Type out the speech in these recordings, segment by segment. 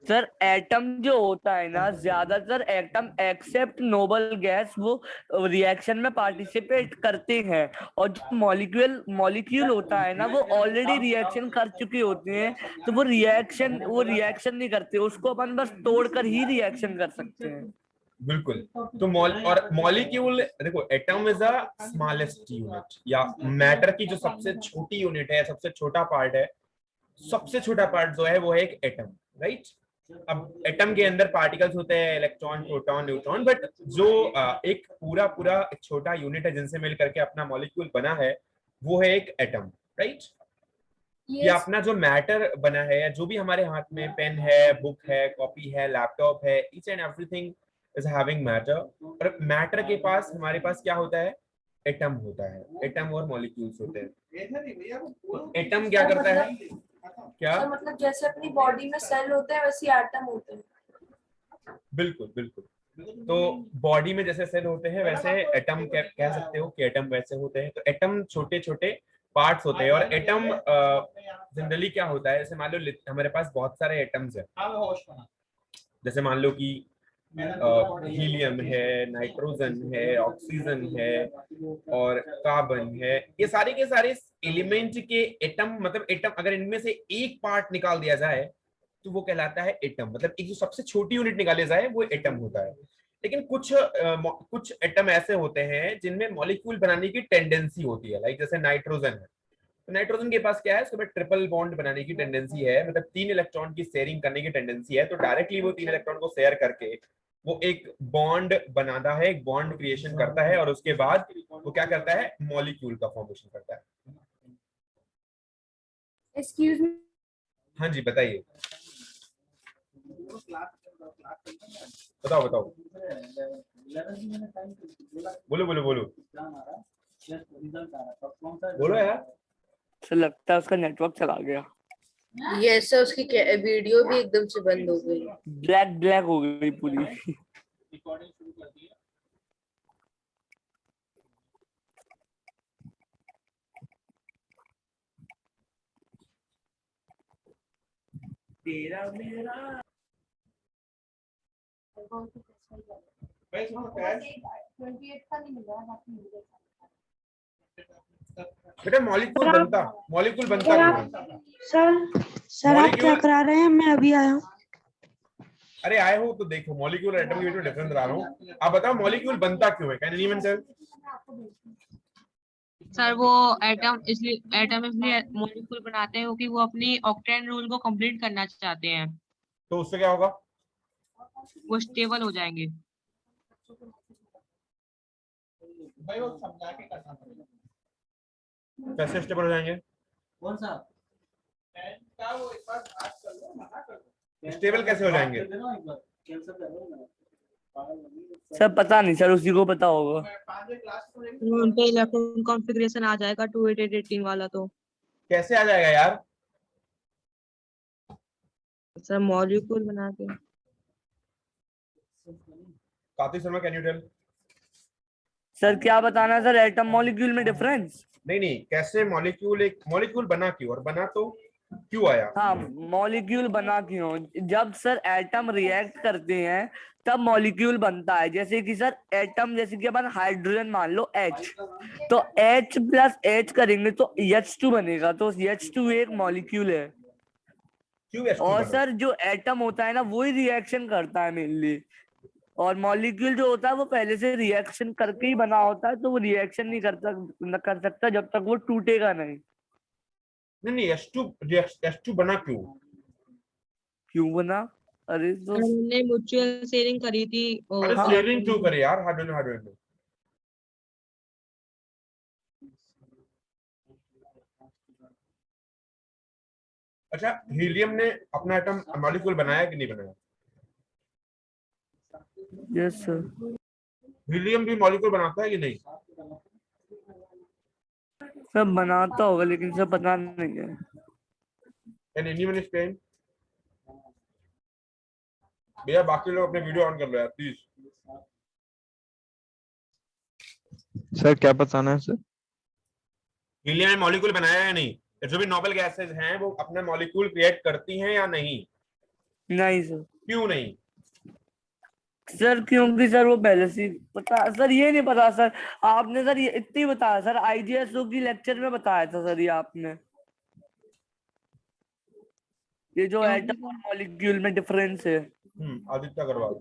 Sir atom जो होता है ना, ज्यादातर एटम एक्सेप्ट नोबल गैस वो रिएक्शन में पार्टिसिपेट करते हैं, और जो मॉलिक्यूल होता है ना वो ऑलरेडी रिएक्शन कर चुके होते हैं, तो वो रिएक्शन नहीं करते, उसको अपन बस तोड़कर ही रिएक्शन कर सकते हैं। बिल्कुल। तो मॉलिक्यूल देखो, atom is a smallest unit, या मैटर की जो सबसे छोटी यूनिट है, सबसे छोटा पार्ट है, सबसे छोटा पार्ट जो है वो है एक एटम, राइट। अब एटम के अंदर पार्टिकल्स होते हैं, इलेक्ट्रॉन, प्रोटॉन, न्यूट्रॉन, बट जो एक पूरा पूरा एक छोटा यूनिट है जिनसे मिल करके अपना मॉलिक्यूल बना है, वो है एक एटम, राइट। या अपना जो मैटर बना है, या जो भी हमारे हाथ में पेन है, बुक है, कॉपी है, लैपटॉप है, each and everything is having matter. और मैटर के पास हमारे पास क्या होता है? एटम होता है। एटम और मॉलिक्यूल्स होते हैं। एटम क्या करता है? क्या मतलब जैसे अपनी बॉडी में सेल होते हैं वैसे एटम होते हैं। बिल्कुल बिल्कुल। तो बॉडी में जैसे सेल होते हैं वैसे एटम कह सकते हो कि एटम वैसे होते हैं। तो एटम छोटे छोटे पार्ट्स होते हैं। और एटम जनरली क्या होता है, जैसे मान लो हमारे पास बहुत सारे एटम्स है, जैसे मान लो कि हीलियम है, नाइट्रोजन है, ऑक्सीजन है और कार्बन है। ये सारे के सारे एलिमेंट के एटम, मतलब एटम अगर इनमें से एक पार्ट निकाल दिया जाए तो वो कहलाता है एटम। मतलब एक जो सबसे छोटी यूनिट निकाले जाए वो एटम होता है। लेकिन कुछ एटम ऐसे होते हैं जिनमें मॉलिक्यूल बनाने की टेंडेंसी होती है, लाइक जैसे नाइट्रोजन है। तो नाइट्रोजन के पास क्या है, उसके पास ट्रिपल बॉन्ड बनाने की टेंडेंसी है, मतलब 3 इलेक्ट्रॉन की शेयरिंग करने की टेंडेंसी है। तो डायरेक्टली वो 3 इलेक्ट्रॉन को शेयर करके वो एक बॉन्ड बनाता है, एक बॉन्ड क्रिएशन करता है, और उसके बाद वो क्या करता है, मॉलिक्यूल का फॉर्मेशन करता है। Excuse me. हाँ जी, बताइए, बताओ बताओ, बोलो बोलो बोलो, बोलो यार। सर लगता है उसका नेटवर्क चला गया। यस सर, उसकी वीडियो भी एकदम से बंद हो गई। ब्लैक ब्लैक हो गई पूरी। तेरा मेरा बेटा मॉलिक्यूल बनता क्यों है? सर आप क्या करा रहे हैं? मैं अभी आया हूँ। अरे आए हो तो देखो, मॉलिक्यूल और एटम के बीच में डिफरेंस बता रहा हूँ। आप बताओ मॉलिक्यूल बनता क्यों है? Can anyone tell? सर वो एटम इसलिए मॉलिक्यूल बनाते हैं क्योंकि वो अपनी ऑक्टेन रूल को कंप्लीट करना चाहते हैं। तो उससे क्या होगा? वो स्टेबल हो जाएंगे। कैसे स्टेबल हो जाएंगे? कौन सा स्टेबल कैसे हो जाएंगे? सर पता नहीं सर, उसी को पता होगा। उनका इलेक्ट्रॉन कॉन्फ़िगरेशन आ जाएगा 288 वाला। तो कैसे आ जाएगा यार? सर मॉलिक्यूल बना के। Kartik Sharma, can you tell? Sir क्या बताना है सर, एटम मॉलिक्यूल में डिफरेंस? नहीं, कैसे मॉलिक्यूल बना क्यों, और बना तो क्यों आया? हाँ, मॉलिक्यूल बना क्यों? जब सर एटम रिएक्ट करते हैं तब मॉलिक्यूल बनता है। जैसे कि सर एटम, जैसे कि अपन हाइड्रोजन मान लो H, तो H प्लस H करेंगे तो H2 बनेगा, तो H2 एक मॉलिक्यूल है। क्यों H2 और बना? सर जो एटम होता है ना वही रिएक्शन करता है मेनली, और मॉलिक्यूल जो होता है वो पहले से रिएक्शन करके ही बना होता है, तो वो रिएक्शन नहीं कर सकता जब तक वो टूटेगा नहीं। नहीं, H2 बना क्यों बना? अरे तो हमने म्यूचुअल शेयरिंग करी थी। अरे हाँ। शेयरिंग क्यों करे यार हाइड्रोजन में? अच्छा, हीलियम ने अपना एटम मॉलिक्यूल बनाया कि नहीं बनाया? Yes sir. हीलियम भी मॉलिक्यूल बनाता है कि नहीं? सब बनाता होगा लेकिन सब पता नहीं है। Can anyone explain? भैया बाकी लोग अपने वीडियो ऑन कर लो यार प्लीज। सर क्या बताना है सर? हीलियम ने मॉलिक्यूल बनाया या नहीं? जो भी नोबल गैसेस हैं वो अपना मॉलिक्यूल क्रिएट करती हैं या नहीं? नहीं सर। क्यों नहीं? सर क्योंकि सर वो पहले से ही पता सर, ये नहीं पता सर। आपने सर ये इतना ही बताया सर, आईजीएसओ की लेक्चर में बताया था सर ये आपने, ये जो क्योंकि एटम और मॉलिक्यूल में डिफरेंस है। आदित्य अग्रवाल।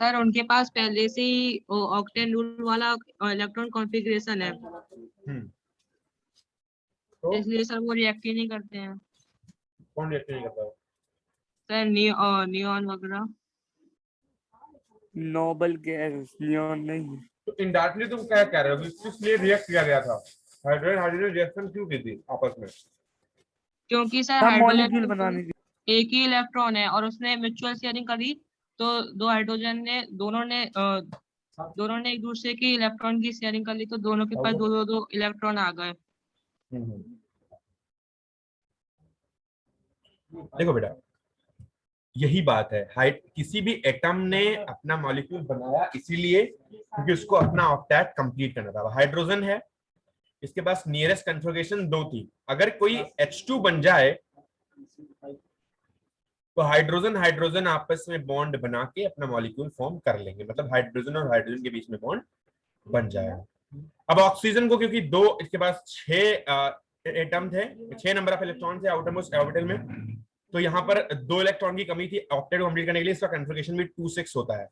सर उनके पास पहले से ही ऑक्टेन रूल वाला इलेक्ट्रॉन कॉन्फ़िगरेशन है, तो इसलिए सर वो रिएक्ट ही नहीं करते हैं कौन रिएक्ट नहीं करता है? सर। नियॉन वगैरह। नोबल गैस, नियॉन नहीं। तो इनडायरेक्टली तुम क्या कह रहे हो कि इसलिए रिएक्ट किया गया था? हाइड्रोजन हाइड्रोजन रिएक्शन क्यों की थी आपस में? क्योंकि सर हम हाइड्रोजन मॉलिक्यूल बनाने की। एक ही इलेक्ट्रॉन है और उसने म्यूचुअल शेयरिंग करी, तो दो हाइड्रोजन ने दोनों ने एक दूसरे की इलेक्ट्रॉन की शेयरिंग कर ली, तो दोनों के पास दो इलेक्ट्रॉन आ गए। देखो बेटा, यही बात है। किसी भी एटम ने अपना मॉलिक्यूल बनाया इसीलिए क्योंकि उसको अपना ऑक्टेट कंप्लीट करना था। हाइड्रोजन है, इसके पास नियरेस्ट कॉन्फ़िगरेशन 2 थी। अगर कोई H2 बन जाए तो हाइड्रोजन हाइड्रोजन आपस में बॉन्ड बना के अपना मॉलिक्यूल फॉर्म कर लेंगे, मतलब हाइड्रोजन और हाइड्रोजन के बीच में बॉन्ड बन जाएगा। अब ऑक्सीजन को क्योंकि इसके पास 6 एटम थे, 6 नंबर ऑफ इलेक्ट्रॉन थे आउटरमोस्ट ऑर्बिटल में, तो यहाँ पर 2 इलेक्ट्रॉन की कमी थी ऑक्टेट को कंप्लीट करने के लिए। इसका कॉन्फ़िगरेशन भी 2-6 होता है।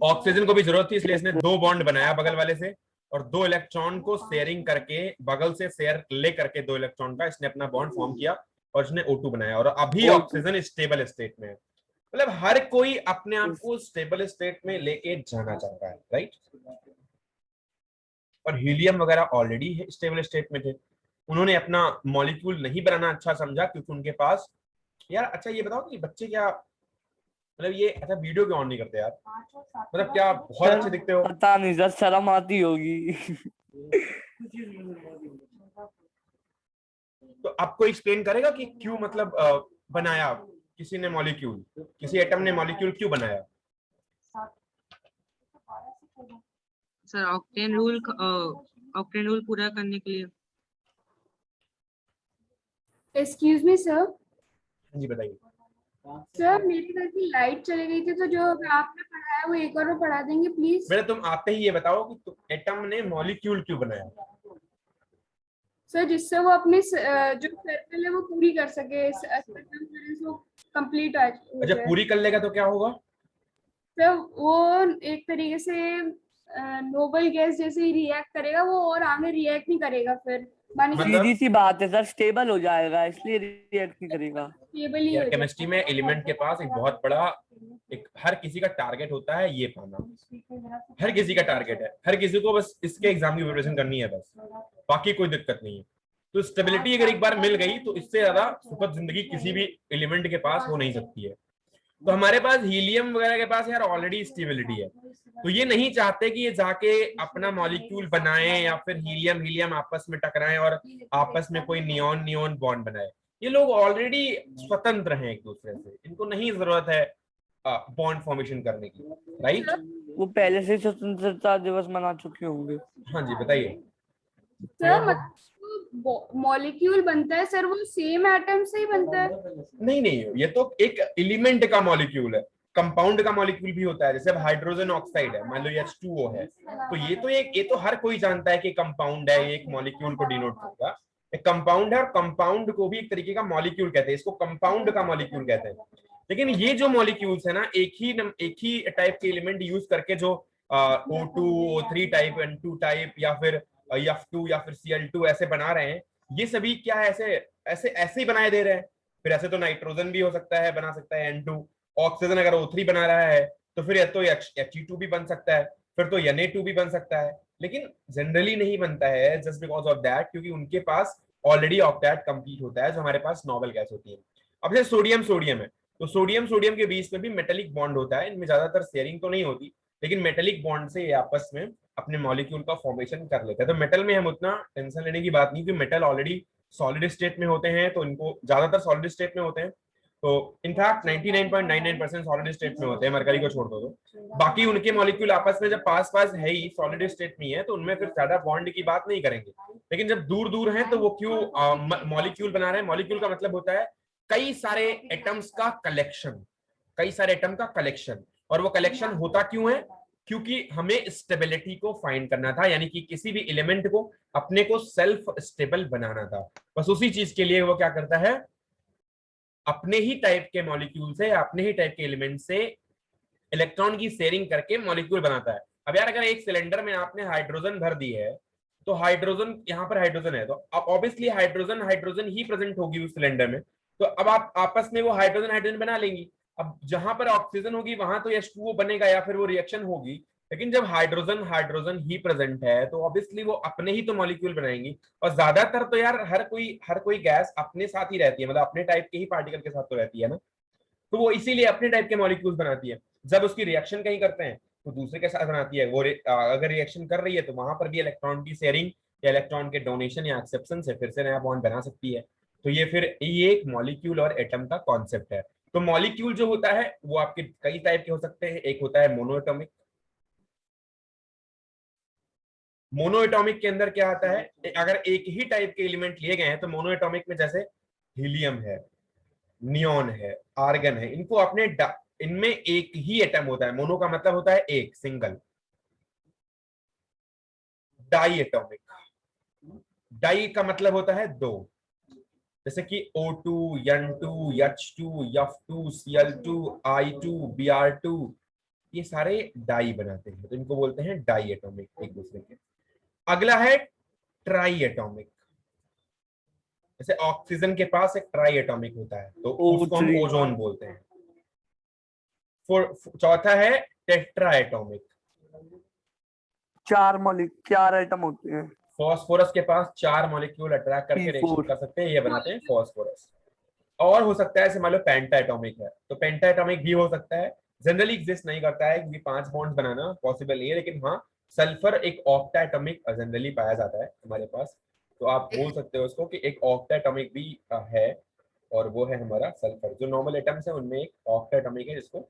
ऑक्सीजन को भी जरूरत थी, इसलिए इसने 2 बॉन्ड बनाया बगल वाले से, और 2 इलेक्ट्रॉन को शेयरिंग करके बगल से शेयर ले करके 2 इलेक्ट्रॉन का इसने अपना बॉन्ड फॉर्म किया और इसने O2 बनाया। और अभी ऑक्सीजन स्टेबल स्टेट में है। मतलब हर कोई अपने आप को स्टेबल स्टेट में लेके जाना चाहता है, राइट? और हीलियम वगैरह ऑलरेडी स्टेबल स्टेट में थे, उन्होंने अपना मॉलिक्यूल नहीं बनाना अच्छा समझा क्योंकि उनके पास यार। अच्छा ये बताओ कि बच्चे क्या मतलब ये अच्छा वीडियो क्यों ऑन नहीं करते यार? मतलब क्या बहुत अच्छे दिखते हो? पता नहीं सर, शर्म आती होगी। तो आपको एक्सप्लेन करेगा कि क्यों मतलब बनाया किसी ने मॉलिक्यूल, किसी एटम ने मॉलिक्यूल क्यों बनाया? सर ऑक्टेन रूल पूरा करने के लिए। Excuse me sir. जी बताइए। सर मेरे घर की लाइट चली गई थी, तो जो आपने पढ़ाया वो एक और पढ़ा देंगे प्लीज। बेटा तुम आते ही ये बताओ कि एटम ने मॉलिक्यूल क्यों बनाया? सर जिससे वो अपनी जो सर्कल है वो पूरी कर सके, वो कंप्लीट हो जब जाए। पूरी कर लेगा तो क्या होगा? सर वो एक तरीके से नोबल गैस जैसे ही रिएक्ट करेगा वो, और आगे रिएक्ट नहीं करेगा। फिर सीधी सी बात है सर, स्टेबल हो जाएगा इसलिए रिएक्ट नहीं करेगा। स्टेबल ही हो यार केमिस्ट्री में एलिमेंट के पास एक बहुत बड़ा हर किसी का टारगेट होता है ये पाना। हर किसी का टारगेट है, हर किसी को बस इसके एग्जाम की प्रिपरेशन करनी है बस, बाकी कोई दिक्कत नहीं है। तो स्टेबिलिटी अगर एक बार मिल गई तो इससे ज्यादा सुखद जिंदगी किसी भी एलिमेंट के पास हो नहीं सकती है। तो हमारे पास हीलियम वगैरह के पास यार ऑलरेडी स्टेबिलिटी है, तो ये नहीं चाहते कि ये जाके अपना मॉलिक्यूल बनाएं या फिर हीलियम हीलियम आपस में टकराएं और आपस में कोई नियॉन नियॉन बॉन्ड बनाए। ये लोग ऑलरेडी स्वतंत्र हैं एक दूसरे से, इनको नहीं जरूरत है बॉन्ड फॉर्मेशन करने की, राइट? वो पहले से स्वतंत्रता दिवस मना चुके होंगे। हाँ जी बताइए। सर मॉलिक्यूल बनता है सर, वो सेम एटम से ही बनता है? नहीं नहीं, ये तो एक एलिमेंट का मॉलिक्यूल है। कंपाउंड का मॉलिक्यूल भी होता है, जैसे हाइड्रोजन ऑक्साइड है, मान लो ये H2O है, तो ये तो हर कोई जानता है कि कंपाउंड है, ये एक मॉलिक्यूल को डिनोट करता है। एक कंपाउंड है और कंपाउंड को भी एक तरीके का मॉलिक्यूल कहते हैं, इसको कंपाउंड का मॉलिक्यूल कहते हैं। लेकिन ये जो मॉलिक्यूल्स है ना, एक ही टाइप के एलिमेंट यूज करके जो O2, O3 type, N2 type या फिर F2 या फिर Cl2 ऐसे बना रहे हैं, ये सभी क्या है ऐसे ही बनाए दे रहे हैं। फिर ऐसे तो नाइट्रोजन भी हो सकता है, बना सकता है N2। ऑक्सीजन अगर O3 बना रहा है तो फिर या तो He2 भी बन सकता है, फिर तो Na2 भी बन सकता है। लेकिन जनरली नहीं बनता है जस्ट बिकॉज ऑफ दैट, क्योंकि उनके पास ऑलरेडी ऑक्टेट कंप्लीट होता है जो हमारे पास नॉबल गैस होती है। अब जैसे सोडियम है, तो सोडियम के बीच में भी मेटेलिक बॉन्ड होता है। इनमें ज्यादातर शेयरिंग तो नहीं होती, लेकिन मेटेलिक बॉन्ड से ये आपस में अपने मॉलिक्यूल का फॉर्मेशन कर लेते हैं। तो मेटल में हम उतना टेंशन लेने की बात नहीं, क्योंकि मेटल ऑलरेडी सॉलिड स्टेट में होते हैं, तो इनको ज्यादातर सॉलिड स्टेट में होते हैं। तो इनफैक्ट 99.99% सॉलिड स्टेट में होते हैं, मरकरी को छोड़ दो तो। बाकी उनके मॉलिक्यूल आपस में जब पास है ही, सॉलिड स्टेट में है, तो उनमें फिर ज्यादा बॉन्ड की बात नहीं करेंगे। लेकिन जब दूर दूर हैं तो वो क्यों मॉलिक्यूल बना रहे हैं? मॉलिक्यूल का मतलब होता है कई सारे एटम्स का कलेक्शन, कई सारे एटम का कलेक्शन। और वो कलेक्शन होता क्यों है? क्योंकि हमें स्टेबिलिटी को फाइंड करना था, यानी कि किसी भी एलिमेंट को अपने को सेल्फ स्टेबल बनाना था। बस उसी चीज के लिए वो क्या करता है, अपने ही टाइप के मॉलिक्यूल से, अपने ही टाइप के एलिमेंट से इलेक्ट्रॉन की शेयरिंग करके मॉलिक्यूल बनाता है। अब यार अगर एक सिलेंडर में आपने हाइड्रोजन भर दी है, तो हाइड्रोजन, यहाँ पर हाइड्रोजन है, तो अब ऑब्वियसली हाइड्रोजन हाइड्रोजन ही प्रेजेंट होगी उस सिलेंडर में। तो अब आप आपस में वो हाइड्रोजन हाइड्रोजन बना लेंगी। अब जहां पर ऑक्सीजन होगी वहां तो H2O बनेगा या फिर वो रिएक्शन होगी, लेकिन जब हाइड्रोजन हाइड्रोजन ही प्रेजेंट है तो ऑब्वियसली वो अपने ही तो मॉलिक्यूल बनाएंगी। और ज्यादातर तो यार हर कोई गैस अपने साथ ही रहती है, मतलब अपने टाइप के ही पार्टिकल के साथ तो रहती है ना, तो वो इसीलिए अपने टाइप के मॉलिक्यूल्स बनाती है। जब उसकी रिएक्शन कहीं करते हैं तो दूसरे के साथ बनाती है। वो अगर रिएक्शन कर रही है तो वहां पर भी इलेक्ट्रॉन की शेयरिंग या इलेक्ट्रॉन के डोनेशन या एक्सेप्शन से फिर से नया बॉन्ड बना सकती है। तो ये एक मॉलिक्यूल और एटम का कॉन्सेप्ट है। तो मॉलिक्यूल जो होता है वो आपके कई टाइप के हो सकते हैं। एक होता है मोनोएटॉमिक। मोनोएटॉमिक के अंदर क्या आता है, अगर एक ही टाइप के एलिमेंट लिए गए हैं तो मोनोएटॉमिक में जैसे हीलियम है, नियॉन है, आर्गन है, इनको अपने इनमें एक ही एटम होता है। मोनो का मतलब होता है एक, सिंगल। डाई एटॉमिक, डाई का मतलब होता है दो, जैसे कि O2, N2, H2, F2, Cl2, I2, Br2, ये सारे डाई बनाते हैं, तो इनको बोलते हैं डाई एटॉमिक एक दूसरे के। अगला है ट्राई एटॉमिक। जैसे ऑक्सीजन के पास एक ट्राई एटॉमिक होता है तो उसको हम O3 ओजोन बोलते हैं। चौथा है टेट्रा एटॉमिक। चार एटम होते हैं। फास्फोरस के पास 4 मॉलिक्यूल अट्रैक्ट करके रिएक्शन P4 कर सकते हैं, ये बनाते हैं फास्फोरस। और हो सकता है जैसे मान लो पेंटा एटॉमिक है, तो पेंटा एटॉमिक भी हो सकता है। जनरली एग्जिस्ट नहीं करता है क्योंकि 5 बॉन्ड बनाना पॉसिबल नहीं है, लेकिन हाँ सल्फर एक ऑक्टा एटॉमिक जनरली पाया जाता है हमारे पास, तो आप बोल सकते हो उसको कि एक ऑक्टा एटॉमिक भी है, और वो है हमारा सल्फर। जो नॉर्मल एटम्स है उनमें एक ऑक्टा एटॉमिक है जिसको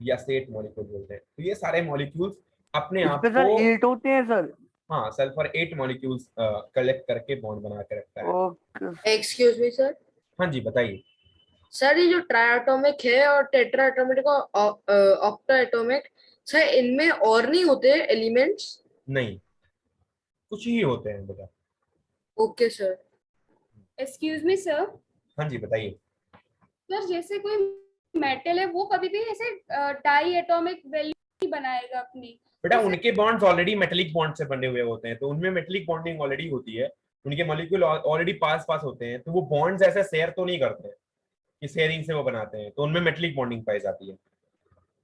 यासेट मॉलिक्यूल बोलते हैं। तो ये सारे मॉलिक्यूल्स अपने इस आप पे सर को, 8 होते हैं सर। हाँ सल्फर 8 मॉलिक्यूल्स कलेक्ट करके बॉन्ड बना के रखता है। ओके। Excuse me sir. हाँ जी बताइए। सर ये जो ट्राइएटॉमिक है और टेट्रा एटॉमिक और ऑक्टा एटॉमिक, सर इनमें और नहीं होते एलिमेंट्स? नहीं, कुछ ही होते हैं बेटा। Okay sir. Excuse me sir. हाँ जी बताइए। सर जैसे कोई मेटल है वो कभी भी ऐसे डाई एटॉमिक वैल्यू नहीं बनाएगा अपनी। बेटा उनके बॉन्ड्स ऑलरेडी मेटेलिक बॉन्ड से बने हुए होते हैं, तो उनमें मेटेलिक बॉन्डिंग ऑलरेडी होती है, उनके मॉलिक्यूल ऑलरेडी पास पास होते हैं, तो वो बॉन्ड्स ऐसे शेयर तो नहीं करते कि शेयरिंग से वो बनाते हैं, तो उनमें मेटेलिक बॉन्डिंग पाई जाती है।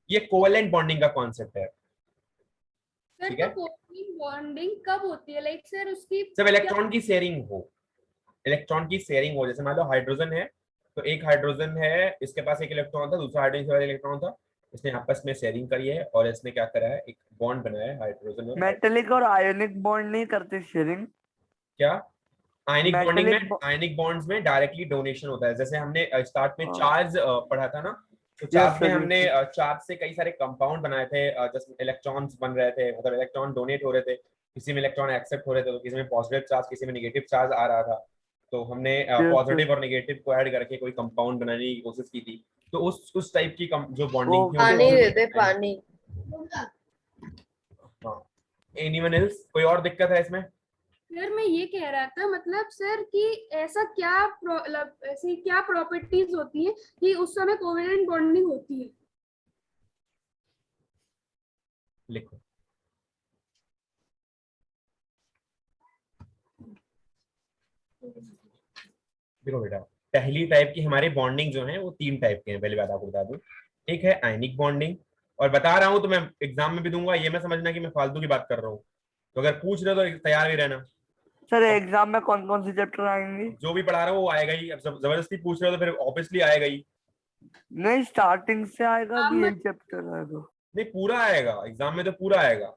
ये कोवेलेंट बॉन्डिंग का कॉन्सेप्ट है। सर ठीक है। तो कोवैलेंट बॉन्डिंग कब होती है, लाइक सर उसकी जब इलेक्ट्रॉन की शेयरिंग हो, इलेक्ट्रॉन की शेयरिंग हो, जैसे मान लो हाइड्रोजन है, तो एक हाइड्रोजन है, इसके पास एक इलेक्ट्रॉन था, दूसरा हाइड्रोजन के पास इलेक्ट्रॉन था, इसने आपस में शेयरिंग करी है और इसने क्या करा है, एक बॉन्ड बनाया है हाइड्रोजन और मेटेलिक और आयोनिक बॉन्ड नहीं करते शेयरिंग। क्या आयनिक बॉन्डिंग में, मेटेलिक आयनिक बॉन्ड्स में डायरेक्टली डोनेशन होता है। जैसे हमने स्टार्ट में हाँ। चार्ज पढ़ा था ना, तो Yes, चार्ज में sir, हमने yes, चार्ज से कई सारे कंपाउंड बनाए थे, जैसे इलेक्ट्रॉन्स बन रहे थे, मतलब इलेक्ट्रॉन डोनेट हो रहे थे, किसी में इलेक्ट्रॉन एक्सेप्ट हो रहे थे, तो किसी में पॉजिटिव चार्ज, किसी में नेगेटिव चार्ज आ रहा था, तो हमने sir. पॉजिटिव और नेगेटिव को ऐड करके कोई कंपाउंड बनाने की कोशिश की थी। तो उस टाइप की जो बॉन्डिंग थी पानी वो- देते पानी। हाँ। एनीवन एल्स, कोई और दिक्कत है इसमें? सर मैं ये कह रहा था मतलब सर कि ऐसा क्या ऐसी क्या प्रॉपर्टीज होती है कि उस समय कोवेलेंट बॉन्डिंग होती है। लिखो। देखो बेटा, पहली टाइप की हमारे बॉन्डिंग जो है वो 3 टाइप के हैं, पहले बात आपको बता दूं। एक है आयनिक बॉन्डिंग, और बता रहा हूं तो मैं एग्जाम में भी दूंगा, ये मैं समझना कि मैं फालतू की बात कर रहा हूँ, तो अगर पूछ रहे हो तो तैयार भी रहना। सर एग्जाम में कौन कौन से चैप्टर आएंगे? जो भी पढ़ा रहा हूँ वो आएगा ही, अब जबरदस्ती पूछ रहे हो तो फिर ऑब्वियसली आएगा ही। नहीं, स्टार्टिंग से आएगा हाँ, कि मैं- एक चैप्टर आएगा? नहीं पूरा आएगा, एग्जाम में तो पूरा आएगा,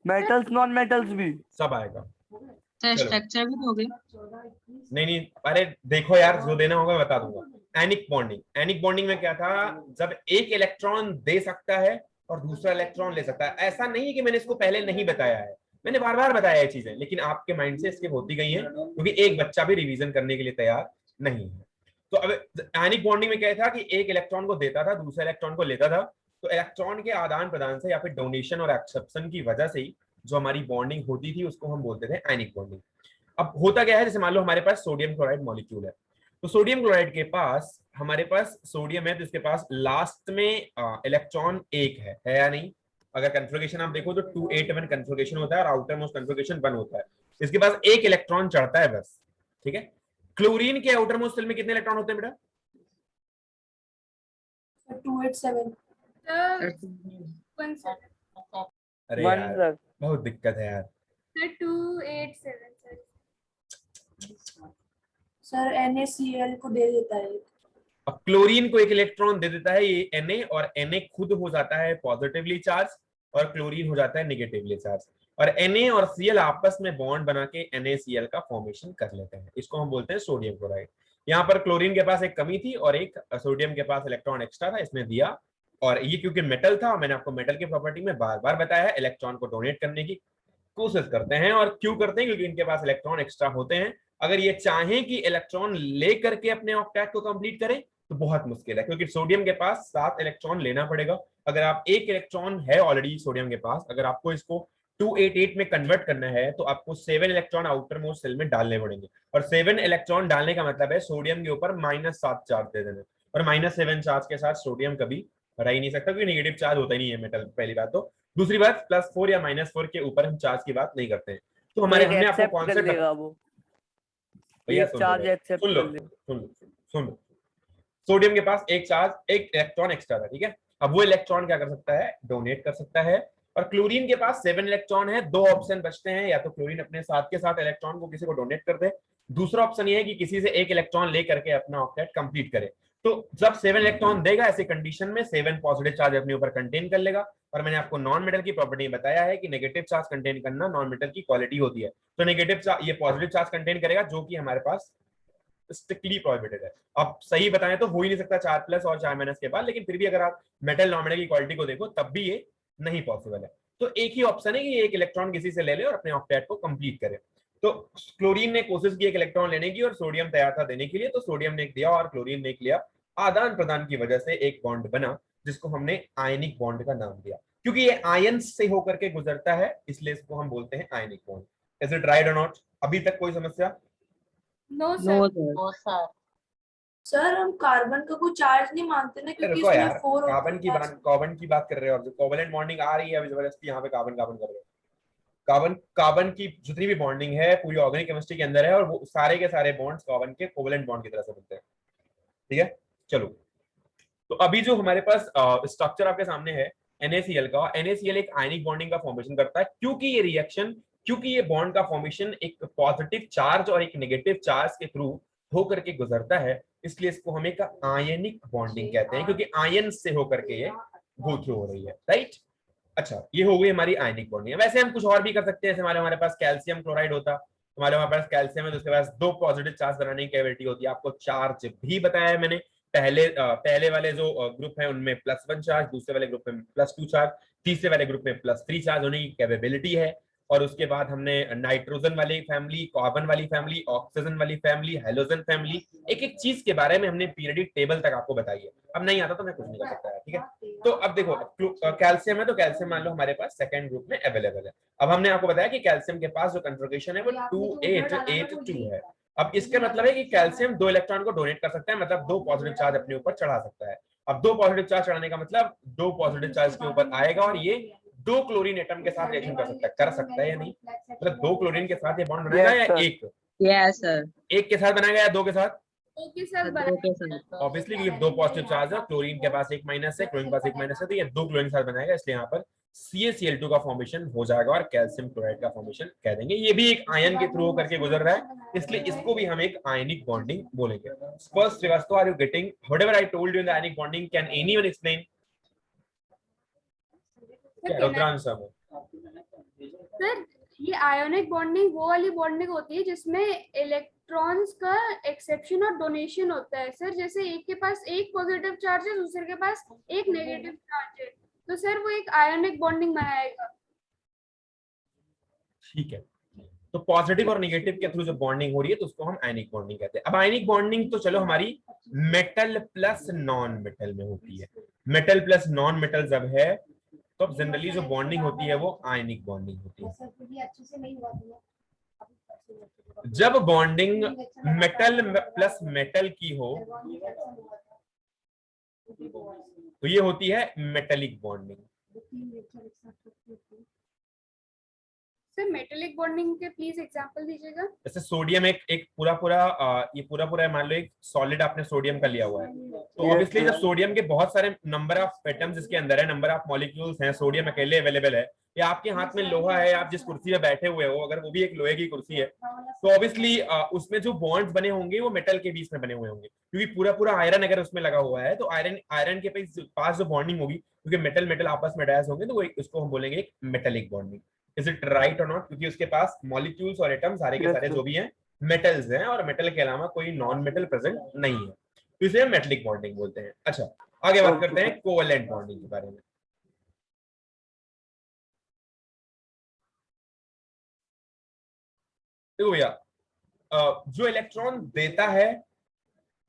मेटल्स नॉन मेटल्स भी? सब आएगा। सर चलो। स्ट्रक्चर भी तो हो गई। नहीं, अरे देखो यार, जो देना होगा बता दूंगा। एनिक बॉन्डिंग, एनिक बॉन्डिंग में क्या था, जब एक इलेक्ट्रॉन दे सकता है और दूसरा इलेक्ट्रॉन ले सकता है। ऐसा नहीं है कि मैंने इसको पहले नहीं बताया है, मैंने बार बार बताया ये चीजें, लेकिन आपके माइंड से स्किप होती गई है क्योंकि एक बच्चा भी रिवीजन करने के लिए तैयार नहीं है। तो अब आयनिक बॉन्डिंग में क्या था कि एक इलेक्ट्रॉन को देता था, दूसरे इलेक्ट्रॉन को लेता था, तो इलेक्ट्रॉन के आदान प्रदान से या फिर डोनेशन और एक्सेप्शन की वजह से ही जो हमारी बॉन्डिंग होती थी उसको हम बोलते थे आयनिक बॉन्डिंग। अब होता क्या है, जैसे मान लो हमारे पास सोडियम क्लोराइड मॉलिक्यूल है, तो सोडियम क्लोराइड के पास हमारे पास सोडियम है, तो इसके पास लास्ट में इलेक्ट्रॉन एक है या नहीं? अगर कन्फिगरेशन आप देखो तो 281 कन्फिगरेशन होता है और आउटर मोस्ट कन्फिगरेशन 1 होता है, इसके पास एक इलेक्ट्रॉन चढ़ता है बस, ठीक है। क्लोरीन के आउटर मोस्ट शेल में कितने इलेक्ट्रॉन होते हैं बेटा? 287। अरे वन यार सर। बहुत दिक्कत है यार। 287 सर NaCl को दे देता है। अब क्लोरीन को एक इलेक्ट्रॉन दे देता है ये Na, और Na खुद हो जाता है पॉजिटिवली चार्ज और क्लोरीन हो जाता है नेगेटिवली चार्ज, और Na और Cl आपस में बॉन्ड बना के NaCl का फॉर्मेशन कर लेते हैं, इसको हम बोलते हैं सोडियम क्लोराइड। यहाँ पर क्लोरीन के पास एक कमी थी और एक सोडियम के पास इलेक्ट्रॉन एक्स्ट्रा था, इसने दिया, और ये क्योंकि मेटल था, मैंने आपको मेटल की प्रॉपर्टी में बार बार बताया है, इलेक्ट्रॉन को डोनेट करने की कोशिश करते हैं। और क्यों करते हैं? क्योंकि इनके पास इलेक्ट्रॉन एक्स्ट्रा होते हैं। अगर ये चाहें कि इलेक्ट्रॉन ले करके अपने ऑक्टेट को कंप्लीट करें तो बहुत मुश्किल है, क्योंकि सोडियम के पास 7 इलेक्ट्रॉन लेना पड़ेगा। अगर आप एक इलेक्ट्रॉन है ऑलरेडी सोडियम के पास, अगर आपको इसको 288 में कन्वर्ट करना है तो आपको 7 इलेक्ट्रॉन आउटर मोस्ट सेल में डालने पड़ेंगे, और 7 इलेक्ट्रॉन डालने का मतलब है सोडियम के ऊपर -7 चार्ज दे देना, और -7 चार्ज के साथ सोडियम कभी रह ही नहीं सकता, क्योंकि नेगेटिव चार्ज होता ही नहीं है मेटल, पहली बात तो। दूसरी बात, +4 या -4 के ऊपर हम चार्ज की बात नहीं करते हैं। तो हमारे हमने आपको एक्सेप्ट कर कॉन्सेप्ट लेगा वो, भैया एक चार्ज एक्सेप्ट सुन लो कर लेगा। सुन लो, सोडियम के पास एक चार्ज, एक इलेक्ट्रॉन एक्स्ट्रा था, ठीक है। अब वो इलेक्ट्रॉन क्या कर सकता है? डोनेट कर सकता है। और क्लोरीन के पास 7 इलेक्ट्रॉन है, 2 ऑप्शन बचते हैं, या तो क्लोरीन अपने साथ के साथ इलेक्ट्रॉन को किसी को डोनेट कर दे, दूसरा ऑप्शन ये है कि किसी से एक इलेक्ट्रॉन लेकर के अपना ऑक्टेट कंप्लीट करे। तो जब 7 इलेक्ट्रॉन देगा, ऐसी कंडीशन में 7 पॉजिटिव चार्ज अपने ऊपर कंटेन कर लेगा। और मैंने आपको नॉन मेटल की प्रॉपर्टी बताया है कि नेगेटिव चार्ज कंटेन करना नॉन मेटल की क्वालिटी होती है। तो नेगेटिव चार्ज, ये पॉजिटिव चार्ज कंटेन करेगा, जो कि हमारे पास स्ट्रिक्टली प्रोहिबिटेड है। अब सही बताएं तो हो ही नहीं सकता 4+ और 4- के बाद, लेकिन फिर भी अगर आप मेटल नॉन मेटल की क्वालिटी को देखो तब भी ये नहीं पॉसिबल है। तो एक ही ऑप्शन है कि एक इलेक्ट्रॉन किसी से ले ले और अपने ऑक्टेट को कंप्लीट करे। तो क्लोरीन ने कोशिश की एक इलेक्ट्रॉन लेने की और सोडियम तैयार था देने के लिए, तो सोडियम ने एक दिया और क्लोरीन ने एक लिया, आदान प्रदान की वजह से एक बॉन्ड बना, जिसको हमने आयनिक बॉन्ड का नाम दिया, क्योंकि ये आयन से होकर के गुजरता है, इसलिए इसको हम बोलते हैं ionic bond. Is it right और नॉट? अभी तक कोई समस्या? No no sir. Sir. Sir हम कार्बन का कोई चार्ज नहीं मानते ना, क्योंकि रुको इसमें यार, 4 कार्बन की बात कर रहे हो, अब जो कोवेलेंट बॉन्डिंग आ रही है अभी जबरदस्ती यहाँ पे कार्बन कर रहे हो। कार्बन की जितनी भी बॉन्डिंग है पूरी ऑर्गेनिक केमिस्ट्री के अंदर है, और वो सारे के सारे बॉन्ड्स कार्बन के कोवेलेंट बॉन्ड की तरह से बनते हैं, ठीक है। चलो, तो अभी जो हमारे पास स्ट्रक्चर आपके सामने है NaCl का, NaCl एक आयनिक बॉन्डिंग का फॉर्मेशन करता है, क्योंकि ये बॉन्ड का फॉर्मेशन एक पॉजिटिव चार्ज और एक नेगेटिव चार्ज के थ्रू होकर के गुजरता है, इसलिए इसको हम एक आयनिक बॉन्डिंग कहते हैं, क्योंकि आयन से होकर के ये गो थ्रू हो रही है, राइट। अच्छा, ये हो गई हमारी आयनिक बॉन्डिंग। वैसे हम कुछ और भी कर सकते हैं, जैसे हमारे पास कैल्शियम क्लोराइड होता, हमारे पास कैल्शियम है तो उसके पास 2 पॉजिटिव चार्ज बनाने की कैपेबिलिटी होती है। आपको चार्ज भी बताया है मैंने, पहले वाले जो ग्रुप है उनमें +1 चार्ज, दूसरे वाले ग्रुप में +2 चार्ज, तीसरे वाले ग्रुप में +3 चार्ज होने की कैपेबिलिटी है। और उसके बाद हमने नाइट्रोजन वाली फैमिली, कार्बन वाली फैमिली, ऑक्सीजन वाली फैमिली, हेलोजन फैमिली, एक एक चीज के बारे में हमने पीरियडिक टेबल तक आपको बताई है। अब नहीं आता तो मैं कुछ नहीं कर सकता, ठीक है। तो अब देखो, कैल्शियम है तो कैल्शियम मान लो हमारे पास सेकंड ग्रुप में अवेलेबल है। अब हमने आपको बताया कि कैल्शियम के पास जो कन्फिगरेशन है वो 2882 है। अब इसका मतलब है कि कैल्शियम 2 इलेक्ट्रॉन को डोनेट कर सकता है, मतलब 2 पॉजिटिव चार्ज अपने ऊपर चढ़ा सकता है। अब 2 पॉजिटिव चार्ज चढ़ाने का मतलब 2 पॉजिटिव चार्ज के ऊपर आएगा और ये 2 क्लोरीन एटम के साथ रिएक्शन कर सकता है या नहीं? मतलब 2 क्लोरीन के साथ ये बॉन्ड बनाएगा या एक? Yes sir. एक के साथ बनाएगा या 2 के साथ? Okay sir. ऑब्वियसली, क्योंकि 2 पॉजिटिव चार्ज है, क्लोरीन के पास 1 माइनस है, क्लोरीन के पास 1 माइनस है, तो ये 2 क्लोरीन के साथ बनाएगा, इसलिए यहाँ पर CaCl2 का फॉर्मेशन हो जाएगा और कैल्शियम क्लोराइड का फॉर्मेशन कह देंगे। ये भी एक आयन के थ्रू करके गुजर रहा है, इसलिए इसको भी हम एक आयनिक बॉन्डिंग बोलेंगे। Sparsh Srivastava, are you getting whatever I told you in the ionic bonding? Can anyone explain? Rudransh sir, ये आयोनिक बॉन्डिंग वो वाली बॉन्डिंग होती है जिसमें इलेक्ट्रॉन्स का एक्सेप्शन और डोनेशन होता है सर। जैसे एक के पास एक पॉजिटिव चार्ज है, दूसरे के पास एक नेगेटिव चार्ज है, तो सर वो एक आयोनिक बॉन्डिंग बनाएगा। ठीक है। तो पॉजिटिव और नेगेटिव के थ्रू जो बॉन्डिंग हो रही है तो उसको हम आयनिक बॉन्डिंग कहते हैं। अब आयनिक बॉन्डिंग तो चलो हमारी मेटल प्लस नॉन मेटल में होती है। मेटल प्लस नॉन मेटल जब है तो अब जनरली जो बॉन्डिंग होती है वो आयनिक बॉन्डिंग होती है। जब बॉन्डिंग मेटल प्लस मेटल की हो तो ये होती है metallic bonding. Sir metallic bonding के प्लीज एग्जांपल दीजिएगा। जैसे सोडियम एक पूरा ये पूरा मान लो एक सॉलिड आपने सोडियम का लिया हुआ है, तो ऑब्वियसली जब सोडियम के बहुत सारे नंबर ऑफ एटम्स इसके अंदर है, नंबर ऑफ मॉलिक्यूल्स हैं, सोडियम अकेले अवेलेबल है, या आपके हाथ में लोहा है, आप जिस कुर्सी पे बैठे हुए हो अगर वो भी एक लोहे की कुर्सी है तो ऑब्वियसली उसमें जो बॉन्ड्स बने होंगे वो मेटल के बीच में बने हुए होंगे, क्योंकि पूरा आयरन अगर उसमें लगा हुआ है तो आयरन के पास जो बॉन्डिंग होगी, क्योंकि मेटल आपस में अटैच होंगे, तो वो उसको हम बोलेंगे एक metallic bonding. Is it right और नॉट? क्योंकि उसके पास मॉलिक्यूल्स और एटम सारे के सारे जो भी हैं मेटल्स हैं और मेटल के अलावा कोई नॉन मेटल प्रेजेंट नहीं है, तो इसे हम मेटेलिक बॉन्डिंग बोलते हैं। अच्छा, आगे बात करते हैं कोवेलेंट बॉन्डिंग के बारे में। देखो भैया, जो इलेक्ट्रॉन देता है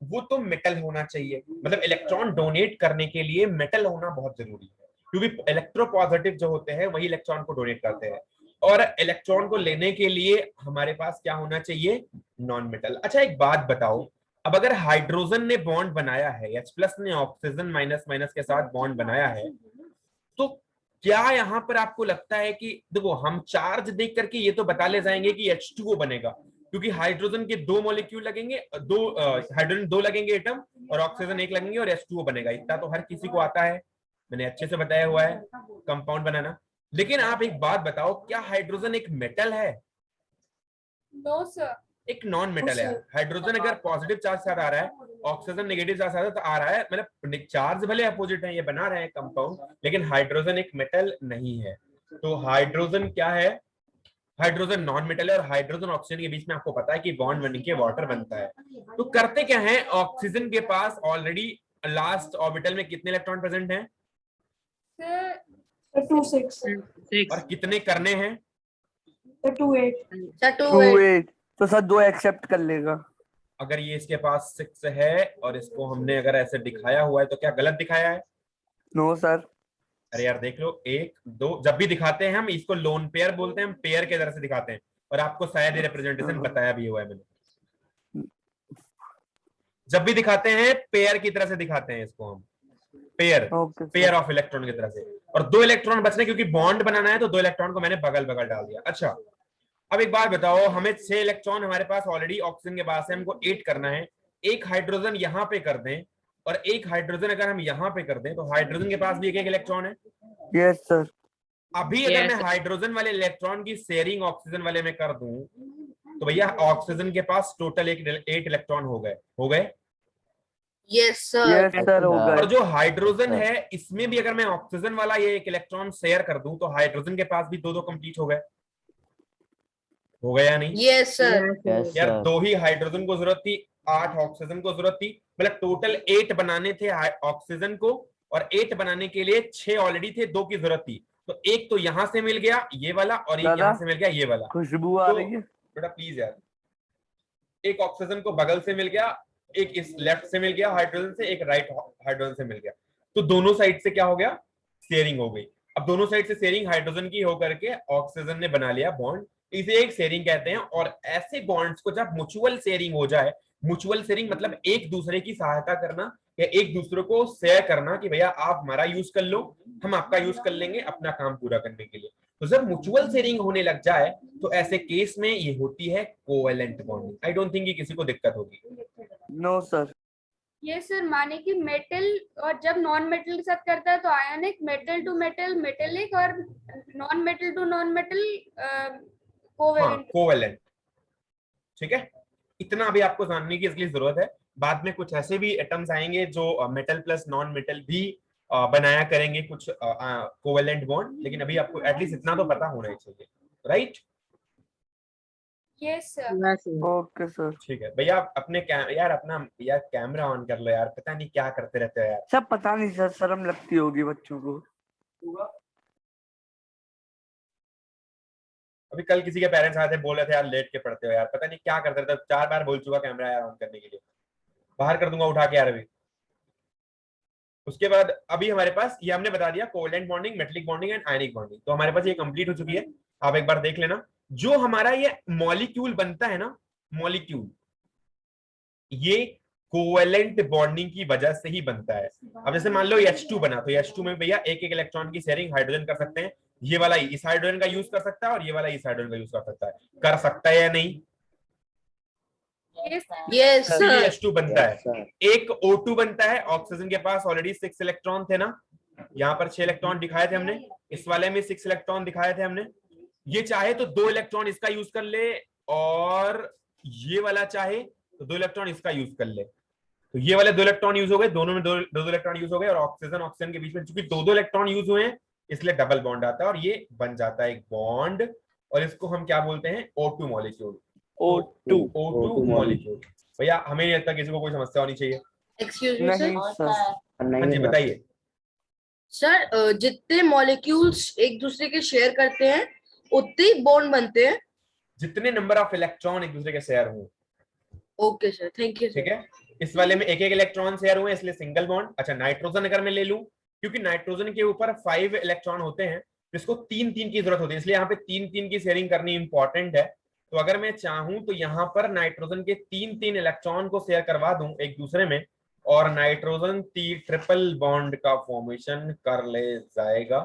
वो तो मेटल होना चाहिए, मतलब इलेक्ट्रॉन डोनेट करने के लिए मेटल होना बहुत जरूरी है, क्योंकि इलेक्ट्रोपॉजिटिव जो होते हैं वही इलेक्ट्रॉन को डोनेट करते हैं, और इलेक्ट्रॉन को लेने के लिए हमारे पास क्या होना चाहिए? Non metal. अच्छा एक बात बताओ, अब अगर हाइड्रोजन ने बॉन्ड बनाया है, H+ ने ऑक्सीजन माइनस के साथ बॉन्ड बनाया है, तो क्या यहाँ पर आपको लगता है कि देखो हम चार्ज देख करके ये तो बता ले जाएंगे कि H2O बनेगा, क्योंकि हाइड्रोजन के 2 मॉलिक्यूल लगेंगे, हाइड्रोजन 2 लगेंगे एटम, और ऑक्सीजन 1 लगेंगे, और H2O बनेगा। इतना तो हर किसी को आता है, मैंने अच्छे से बताया हुआ है कंपाउंड बनाना। लेकिन आप एक बात बताओ, क्या हाइड्रोजन एक मेटल है? नो सर, एक नॉन मेटल है। हाइड्रोजन अगर पॉजिटिव चार्ज साथ आ रहा है, ऑक्सीजन नेगेटिव चार्ज साथ आ रहा है, मतलब चार्ज भले अपोजिट है, ये बना रहे हैं कंपाउंड, लेकिन हाइड्रोजन एक मेटल नहीं है। तो हाइड्रोजन क्या है? हाइड्रोजन नॉन मेटल है, और हाइड्रोजन ऑक्सीजन के बीच में आपको पता है कि बॉन्ड बनने के वाटर बनता है। तो करते क्या है, ऑक्सीजन के पास ऑलरेडी लास्ट ऑर्बिटल में कितने इलेक्ट्रॉन प्रेजेंट हैं? सर 2 6 और कितने करने हैं? 2 8 सर 2 2 8, तो सर 2 एक्सेप्ट कर लेगा। अगर ये इसके पास 6 है और इसको हमने अगर ऐसे दिखाया हुआ है तो क्या गलत दिखाया है? No sir. अरे यार देख लो, 1 2 जब भी दिखाते हैं हम इसको लोन पेयर बोलते हैं, हम पेयर के तरह से दिखाते हैं, और आपको शायद ये रिप्रेजेंटेशन बताया भी हुआ है मैंने। जब भी दिखाते हैं पेयर की तरह से दिखाते हैं इसको हम, पेयर ऑफ इलेक्ट्रॉन की तरह से, और 2 इलेक्ट्रॉन बचने, क्योंकि बॉन्ड बनाना है तो 2 इलेक्ट्रॉन को मैंने बगल बगल डाल दिया। अच्छा अब एक बात बताओ, हमें 6 इलेक्ट्रॉन हमारे पास ऑलरेडी ऑक्सीजन के पास है, हमको 8 करना है। एक हाइड्रोजन यहाँ पे कर दें और एक हाइड्रोजन अगर हम यहाँ पे कर दें तो हाइड्रोजन के पास भी एक इलेक्ट्रॉन है। Yes sir. अभी अगर मैं हाइड्रोजन वाले इलेक्ट्रॉन की शेयरिंग ऑक्सीजन वाले में कर दूं तो भैया ऑक्सीजन के पास टोटल 8 इलेक्ट्रॉन हो गए। यस सर हो गए। और जो हाइड्रोजन है इसमें भी अगर मैं ऑक्सीजन वाला ये एक इलेक्ट्रॉन शेयर कर दूं तो हाइड्रोजन के पास भी 2 कंप्लीट हो गए या नहीं? यस सर यार 2 ही हाइड्रोजन को जरूरत थी, 8 ऑक्सीजन को जरूरत थी, मतलब टोटल 8 बनाने थे ऑक्सीजन को, और 8 बनाने के लिए 6 ऑलरेडी थे, 2 की जरूरत थी, तो एक तो यहां से मिल गया ये वाला, और एक यहां से मिल गया ये वाला। खुशबू आ रही है बेटा प्लीज यार, एक ऑक्सीजन को बगल से मिल गया, एक इस लेफ्ट से मिल गया हाइड्रोजन से, एक राइट हाइड्रोजन से मिल गया, तो दोनों साइड से क्या हो गया? शेयरिंग हो गई। अब दोनों साइड से शेयरिंग हाइड्रोजन की होकर के ऑक्सीजन ने बना लिया बॉन्ड, इसे एक शेयरिंग कहते हैं। और ऐसे बॉन्ड्स को जब म्यूचुअल शेयरिंग हो जाए, म्यूचुअल शेयरिंग मतलब एक दूसरे की सहायता करना या एक दूसरे को शेयर करना कि भैया आप हमारा यूज कर लो, हम आपका यूज कर लेंगे अपना काम पूरा करने के लिए, तो जब म्यूचुअल शेयरिंग होने लग जाए तो ऐसे केस में ये होती है covalent bonding. I don't think किसी को दिक्कत होगी। No sir. ये सर माने कि मेटल और जब नॉन मेटल के साथ करता है तो ionic, metal to metal metallic, और non metal to non metal covalent. Covalent, ठीक है, इतना अभी आपको जानने की इसलिए जरूरत है। बाद में कुछ ऐसे भी एटम्स आएंगे जो मेटल प्लस नॉन मेटल भी बनाया करेंगे कुछ कोवेलेंट बॉन्ड, लेकिन अभी आपको एटलीस्ट इतना तो पता होना ही चाहिए, right? Yes sir. Okay sir. ठीक है भैया, अपने अपना यार कैमरा ऑन कर लो यार, पता नहीं क्या करते रहते हो यार। सब पता नहीं सर, शर्म लगती होगी बच्चों को। अभी कल किसी के पेरेंट्स आए थे, बोल रहे थे यार लेट के पढ़ते हो यार, पता नहीं क्या करते थे, 4 बार बोल चुका कैमरा यार ऑन करने के लिए, बाहर कर दूंगा उठा के यार अभी। उसके बाद अभी हमारे पास ये हमने बता दिया covalent bonding, metallic bonding and ionic bonding, तो हमारे पास ये कंप्लीट हो चुकी है। आप एक बार देख लेना, जो हमारा ये मॉलिक्यूल बनता है ना, मॉलिक्यूल ये कोवेलेंट बॉन्डिंग की वजह से ही बनता है। अब जैसे मान लो H2 बना, तो H2 में भैया एक एक इलेक्ट्रॉन की शेयरिंग हाइड्रोजन कर सकते हैं, ये वाला इस हाइड्रोजन का यूज कर सकता है और ये वाला इस हाइड्रोजन का यूज कर सकता है, कर सकता है या नहीं? यस ये सर। H2 बनता है। एक O2 बनता है, ऑक्सीजन के पास ऑलरेडी 6 इलेक्ट्रॉन थे ना, यहाँ पर 6 इलेक्ट्रॉन दिखाए थे हमने, इस वाले में 6 इलेक्ट्रॉन दिखाए थे हमने। ये चाहे तो 2 इलेक्ट्रॉन इसका यूज कर ले, और ये वाला चाहे तो 2 इलेक्ट्रॉन इसका यूज कर ले, तो ये वाले 2 इलेक्ट्रॉन यूज हो गए, दोनों में 2 इलेक्ट्रॉन यूज हो गए, और ऑक्सीजन के बीच में चूंकि 2 इलेक्ट्रॉन यूज हुए हैं इसलिए डबल बॉन्ड आता है और ये बन जाता है एक बॉन्ड, और इसको हम क्या बोलते हैं? O2 molecule. O2 molecule. भैया हमें नहीं लगता किसी को कोई समस्या होनी चाहिए। एक्सक्यूज मी नहीं सर। सर, हाँ जी बताइए। सर जितने मॉलिक्यूल्स एक दूसरे के शेयर करते हैं उतने ही बॉन्ड बनते हैं। जितने नंबर ऑफ इलेक्ट्रॉन एक दूसरे के शेयर हों। Okay sir, thank you. ठीक है, इस वाले में एक एक इलेक्ट्रॉन शेयर हुए इसलिए सिंगल बॉन्ड। अच्छा नाइट्रोजन अगर मैं ले लूं, क्योंकि नाइट्रोजन के ऊपर 5 इलेक्ट्रॉन होते हैं, इसको 3-3 की जरूरत होती है, इसलिए यहाँ पे 3-3 की शेयरिंग करनी इंपॉर्टेंट है। तो अगर मैं चाहूं तो यहाँ पर नाइट्रोजन के 3-3 इलेक्ट्रॉन को शेयर करवा दूं एक दूसरे में, और नाइट्रोजन ट्रिपल बॉन्ड का फॉर्मेशन कर ले जाएगा,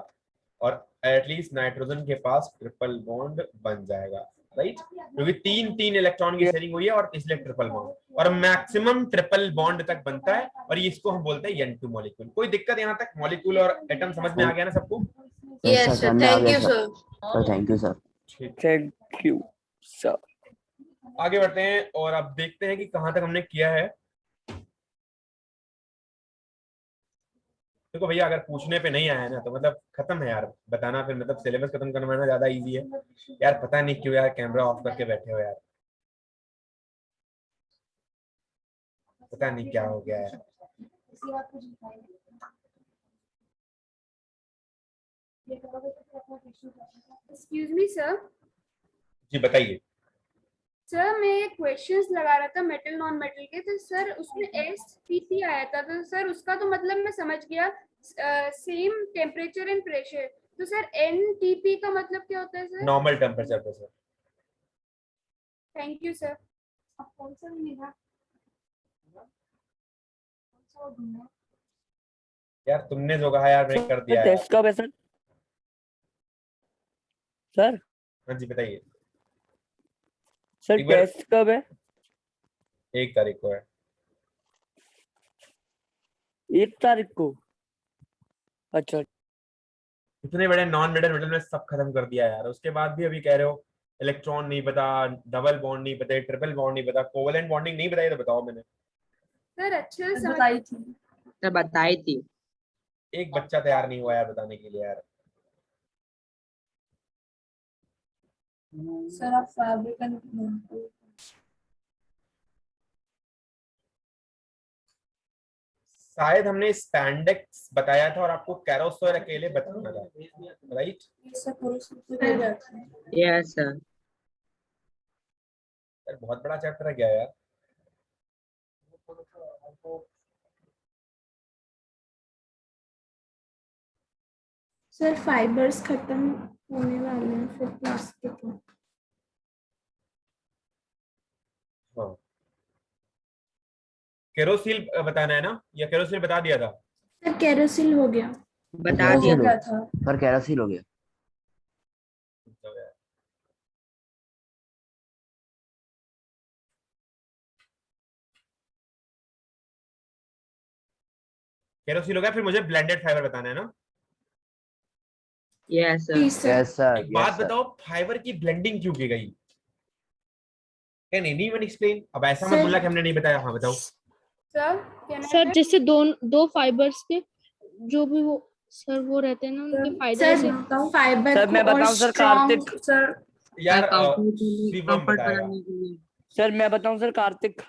और एटलीस्ट नाइट्रोजन के पास ट्रिपल बॉन्ड बन जाएगा, राइट? क्योंकि 3-3 इलेक्ट्रॉन की शेयरिंग हुई है और इसलिए ट्रिपल बॉन्ड, और मैक्सिमम ट्रिपल बॉन्ड तक बनता है, और इसको हम बोलते हैं N2 मॉलिक्यूल। कोई दिक्कत यहाँ तक? मॉलिक्यूल और एटम समझ में आ गया ना सबको? Yes sir, thank you sir. Thank you sir. Thank you sir. आगे बढ़ते हैं और अब देखते हैं कि कहां तक हमने किया है। देखो भैया अगर पूछने पे नहीं आया ना तो मतलब खत्म है यार, बताना फिर मतलब सिलेबस खत्म करवाना ज्यादा इजी है यार। पता नहीं क्यों यार कैमरा ऑफ करके बैठे हो यार, पता नहीं क्या हो गया है। Excuse me sir. जी बताइए। सर मैं ये क्वेश्चंस लगा रहा था मेटल नॉन मेटल के, तो सर उसमें SPP आया था, तो सर उसका तो मतलब मैं समझ गया, सेम टेम्परेचर एंड प्रेशर। तो सर NTP का मतलब क्या होता है सर? नॉर्मल टेम्परेचर पे सर। Thank you sir. अब कौन सा मिलेगा? यार तुमने जो कहा यार मैंने कर दिया यार। टेस्ट कब है सर? सर हाँ जी बताइए। सर एक बार- टेस्ट कब है? 1 तारीख को है। 1 तारीख को? अच्छा इतने बड़े नॉन मेटल मेटल में सब खत्म कर दिया यार, उसके बाद भी अभी कह रहे हो इलेक्ट्रॉन नहीं पता, डबल बॉन्ड नहीं पता, ट्रिपल बॉन्ड नहीं पता, कोवेलेंट बॉन्डिंग नहीं बताई, तो बताओ। मैंने सर अच्छे से समझ बताई थी। सर बताई थी। एक बच्चा तैयार नहीं हुआ यार बताने के लिए यार। सर आप फैब्रिक शायद हमने स्पैंडेक्स बताया था और आपको कैरोसोल अकेले बताना था, राइट? Yes sir. यार बहुत बड़ा चैप्टर है क्या यार। सर फाइबर्स खत्म होने वाले हैं, फिर प्लास्टिक है। हाँ केरोसिल बताना है ना, या केरोसिल बता दिया था? सर केरोसिल हो गया। बता दिया। क्या था? सर कैरासिल हो गया। तो यार केरोसिल हो गया, फिर मुझे ब्लेंडेड फाइबर बताना है ना। Yes sir. Please sir. Yes sir. एक बात बताओ, फाइबर की ब्लेंडिंग क्यों की गई? Can anyone explain? अब ऐसा मत सर- बोलना कि हमने नहीं बताया। हाँ बताओ। सर कहना सर है जैसे दो फाइबर्स के जो भी वो सर वो रहते हैं ना, उनके फायदे सर जैसे फाइबर सर मैं को और बताऊं सर, स्ट्रॉन्ग कार्तिक सर यार कंफर्ट शिवम बताएगा। बनाने के लिए। सर मैं बताऊं सर, कार्तिक।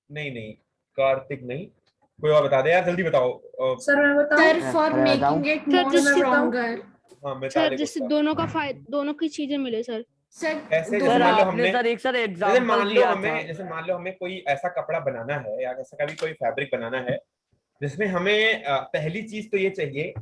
नहीं कार्तिक नहीं, कोई और बता दे यार, जल्दी बताओ। सर मैं बताऊं? सर फॉर मैं बताऊं? मेकिंग इट सर, मोर जिससे- स्ट्रॉन्गर। हाँ सर मिताली जिससे गुप्ता। दोनों की चीजें मिले सर। सर कैसे? जैसे सर मान लो आपने हमने, सर एक सर जैसे एग्जांपल मान लो दिया था। हमें, जैसे मान लो हमें कोई ऐसा कपड़ा बनाना है या ऐसा कभी कोई फैब्रिक बनाना है जिसमें हमें पहली चीज तो ये चाहिए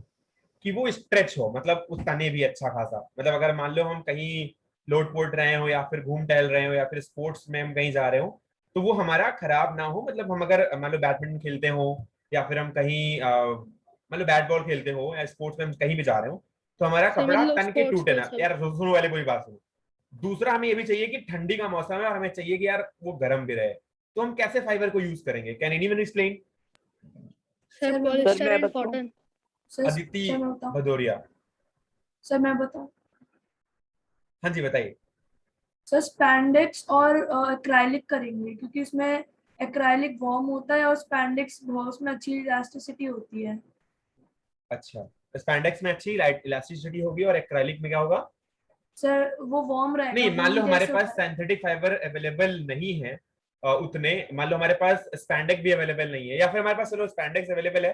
कि वो स्ट्रेच हो, मतलब उस तने भी अच्छा खासा, मतलब अगर मान लो हम कहीं लोट पोट रहे हो या फिर घूम टहल रहे हो या फिर स्पोर्ट्स में हम कहीं जा रहे हो तो वो हमारा खराब ना हो। मतलब हम अगर मान लो बैडमिंटन खेलते हो या फिर हम कहीं मान लो बैट बॉल खेलते हो या स्पोर्ट्स में हम कहीं भी जा रहे हो तो हमारा सर कपड़ा मतलब तन के स्पोर्ट्स टूटे पे ना। सर। यार सुनो वाले कोई बात सुनो। दूसरा हमें ये भी चाहिए कि ठंडी का मौसम है और हमें चाहिए कि यार वो गर्म भी रहे, तो हम कैसे फाइबर को यूज करेंगे? Can anyone explain? Sir sir मैं सर पॉलिस्टर मैं एंड बताऊं? कॉटन। सर अदिति सर मैं बताऊं? भदौरिया। सर मैं बताऊं? हाँ जी बताइए। सर स्पैंडेक्स और एक्राइलिक करेंगे क्योंकि इसमें एक्राइलिक वार्म होता है और स्पैंडेक्स उसमें अच्छी इलास्टिसिटी होती है। अच्छा, स्पैंडेक्स में अच्छी इलास्टिसिटी होगी और एक्रेलिक में क्या होगा? सर वो वार्म रहेगा, नहीं, मान लो वूल हमारे जैसे पास होता है। सिंथेटिक फाइबर अवेलेबल नहीं है उतने, मान लो हमारे पास स्पैंडेक्स भी अवेलेबल नहीं है या फिर हमारे पास चलो स्पैंडेक्स अवेलेबल है,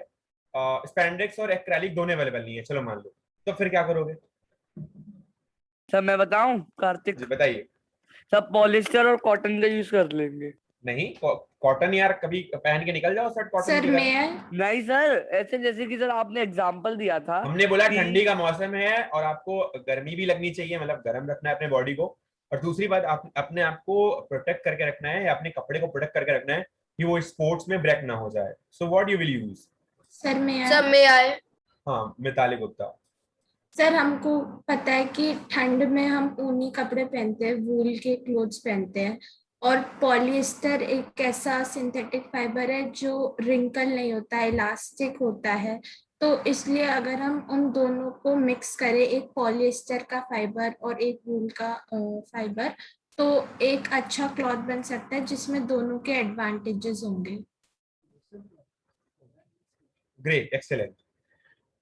स्पैंडेक्स और एक्रेलिक दोनों अवेलेबल नहीं है, चलो मान लो, तो फिर क्या करोगे? सर मैं बताऊं कार्तिक? जी बताइए। सब पॉलिस्टर और कॉटन का यूज कर लेंगे। नहीं, कॉटन यार कभी पहन के निकल जाओ शर्ट कॉटन सर की तरह। मैं नहीं सर, ऐसे जैसे कि सर आपने एग्जांपल दिया था हमने बोला कि ठंडी का मौसम है और आपको गर्मी भी लगनी चाहिए, मतलब गर्म रखना है अपने बॉडी को, और दूसरी बात आप अपने आप को प्रोटेक्ट करके रखना है या अपने कपड़े को प्रोटेक्ट करके रखना है कि वो स्पोर्ट्स में ब्रेक ना हो जाए। So what you will use? Sir मैं सब में आए। हाँ मिताली गुप्ता। सर हमको पता है कि ठंड में हम ऊनी कपड़े पहनते हैं, वूल के क्लोथ्स पहनते हैं, और पॉलिएस्टर एक ऐसा सिंथेटिक फाइबर है जो रिंकल नहीं होता है, इलास्टिक होता है। तो इसलिए अगर हम उन दोनों को मिक्स करें, एक पॉलिएस्टर का फाइबर और एक वूल का फाइबर, तो एक अच्छा क्लॉथ बन सकता है जिसमें दोनों के एडवांटेजेस होंगे। Great, excellent.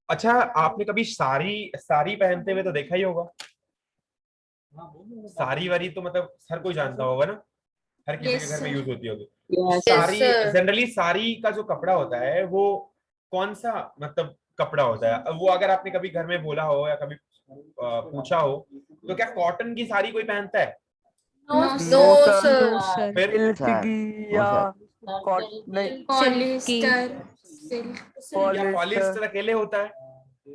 अच्छा, आपने कभी साड़ी साड़ी पहनते हुए तो देखा ही होगा। साड़ी वारी तो मतलब हर कोई जानता होगा ना, हर किसी के यस घर में सर। यूज होती होगी। Yes sari sir. Generally, sari का जो कपड़ा होता है वो कौन सा मतलब कपड़ा होता है? अब वो अगर आपने कभी घर में बोला हो या कभी पूछा हो तो क्या कॉटन की साड़ी कोई पहनता है? No no no no sir. Sir, sir. No sir. फिर सिल्क सर की नो या सर नहीं, सिल्क की। Polyester, silk. या पॉलिस्टर। पॉलिएस्टर अकेले होता है?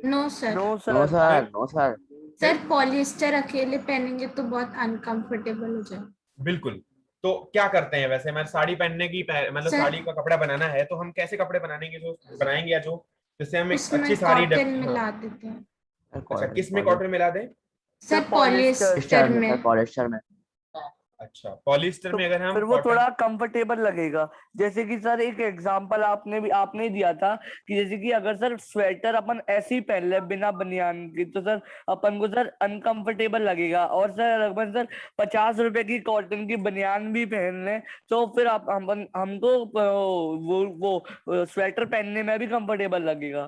No sir. No no sir. Sir no sir sir polyester अकेले पहनेंगे तो बहुत अनकंफर्टेबल हो जाए। बिल्कुल। तो क्या करते हैं वैसे? मैं साड़ी पहनने की मतलब सर साड़ी का कपड़ा बनाना है तो हम कैसे कपड़े बनाएंगे, जो बनाएंगे या जो जिससे हम एक अच्छी उसमें साड़ी कॉटन हाँ। मिला देते हैं। सर अच्छा, कॉटन किस में कॉटन मिला दें? Sir sir polyester. Polyester polyester में सर में। पॉलिस्टर में अच्छा, पॉलिस्टर तो में अगर हम फिर वो कॉटन। थोड़ा कंफर्टेबल लगेगा। जैसे कि सर एक एग्जांपल आपने ही दिया था कि जैसे कि अगर सर स्वेटर अपन ऐसे ही पहन ले बिना बनियान की तो सर अपन को सर अनकंफर्टेबल लगेगा, और सर अपन सर 50 रुपए की कॉटन की बनियान भी पहन लें तो फिर आप हमको वो स्वेटर पहनने में भी कंफर्टेबल लगेगा।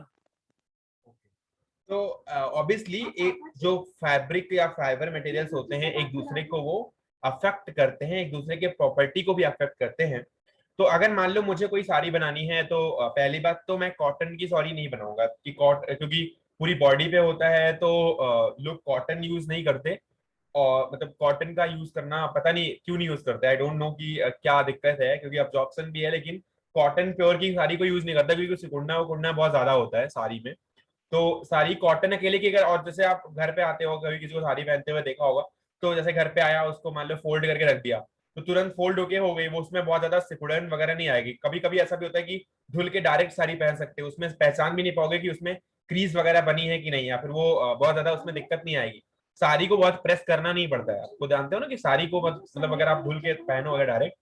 तो ऑब्वियसली एक जो फैब्रिक या फाइबर मटेरियल्स होते हैं एक दूसरे को वो अफेक्ट करते हैं, एक दूसरे के प्रॉपर्टी को भी अफेक्ट करते हैं। तो अगर मान लो मुझे कोई साड़ी बनानी है तो पहली बात तो मैं कॉटन की साड़ी नहीं बनाऊंगा कि क्योंकि पूरी बॉडी पे होता है तो लोग कॉटन यूज नहीं करते। और मतलब कॉटन का यूज करना पता नहीं क्यों नहीं यूज करते, आई डोंट नो कि क्या दिक्कत है, क्योंकि अब्जॉर्प्शन भी है लेकिन कॉटन प्योर की साड़ी को यूज नहीं करता क्योंकि सिकुड़ना उकुड़ना बहुत ज्यादा होता है साड़ी में। तो साड़ी कॉटन अकेले की अगर, और जैसे आप घर पे आते हो कभी किसी को साड़ी पहनते हुए देखा होगा, तो जैसे घर पे आया उसको मान लो फोल्ड करके रख दिया तो तुरंत फोल्ड होके हो गई वो, उसमें बहुत ज्यादा सिकुड़न वगैरह नहीं आएगी। कभी कभी ऐसा भी होता है कि धुल के डायरेक्ट साड़ी पहन सकते हो, उसमें पहचान भी नहीं पाओगे कि उसमें क्रीज वगैरह बनी है कि नहीं, या फिर वो बहुत ज्यादा उसमें दिक्कत नहीं आएगी। साड़ी को बहुत प्रेस करना नहीं पड़ता है, आपको जानते हो ना कि साड़ी को मतलब अगर आप धुल के पहनो अगर डायरेक्ट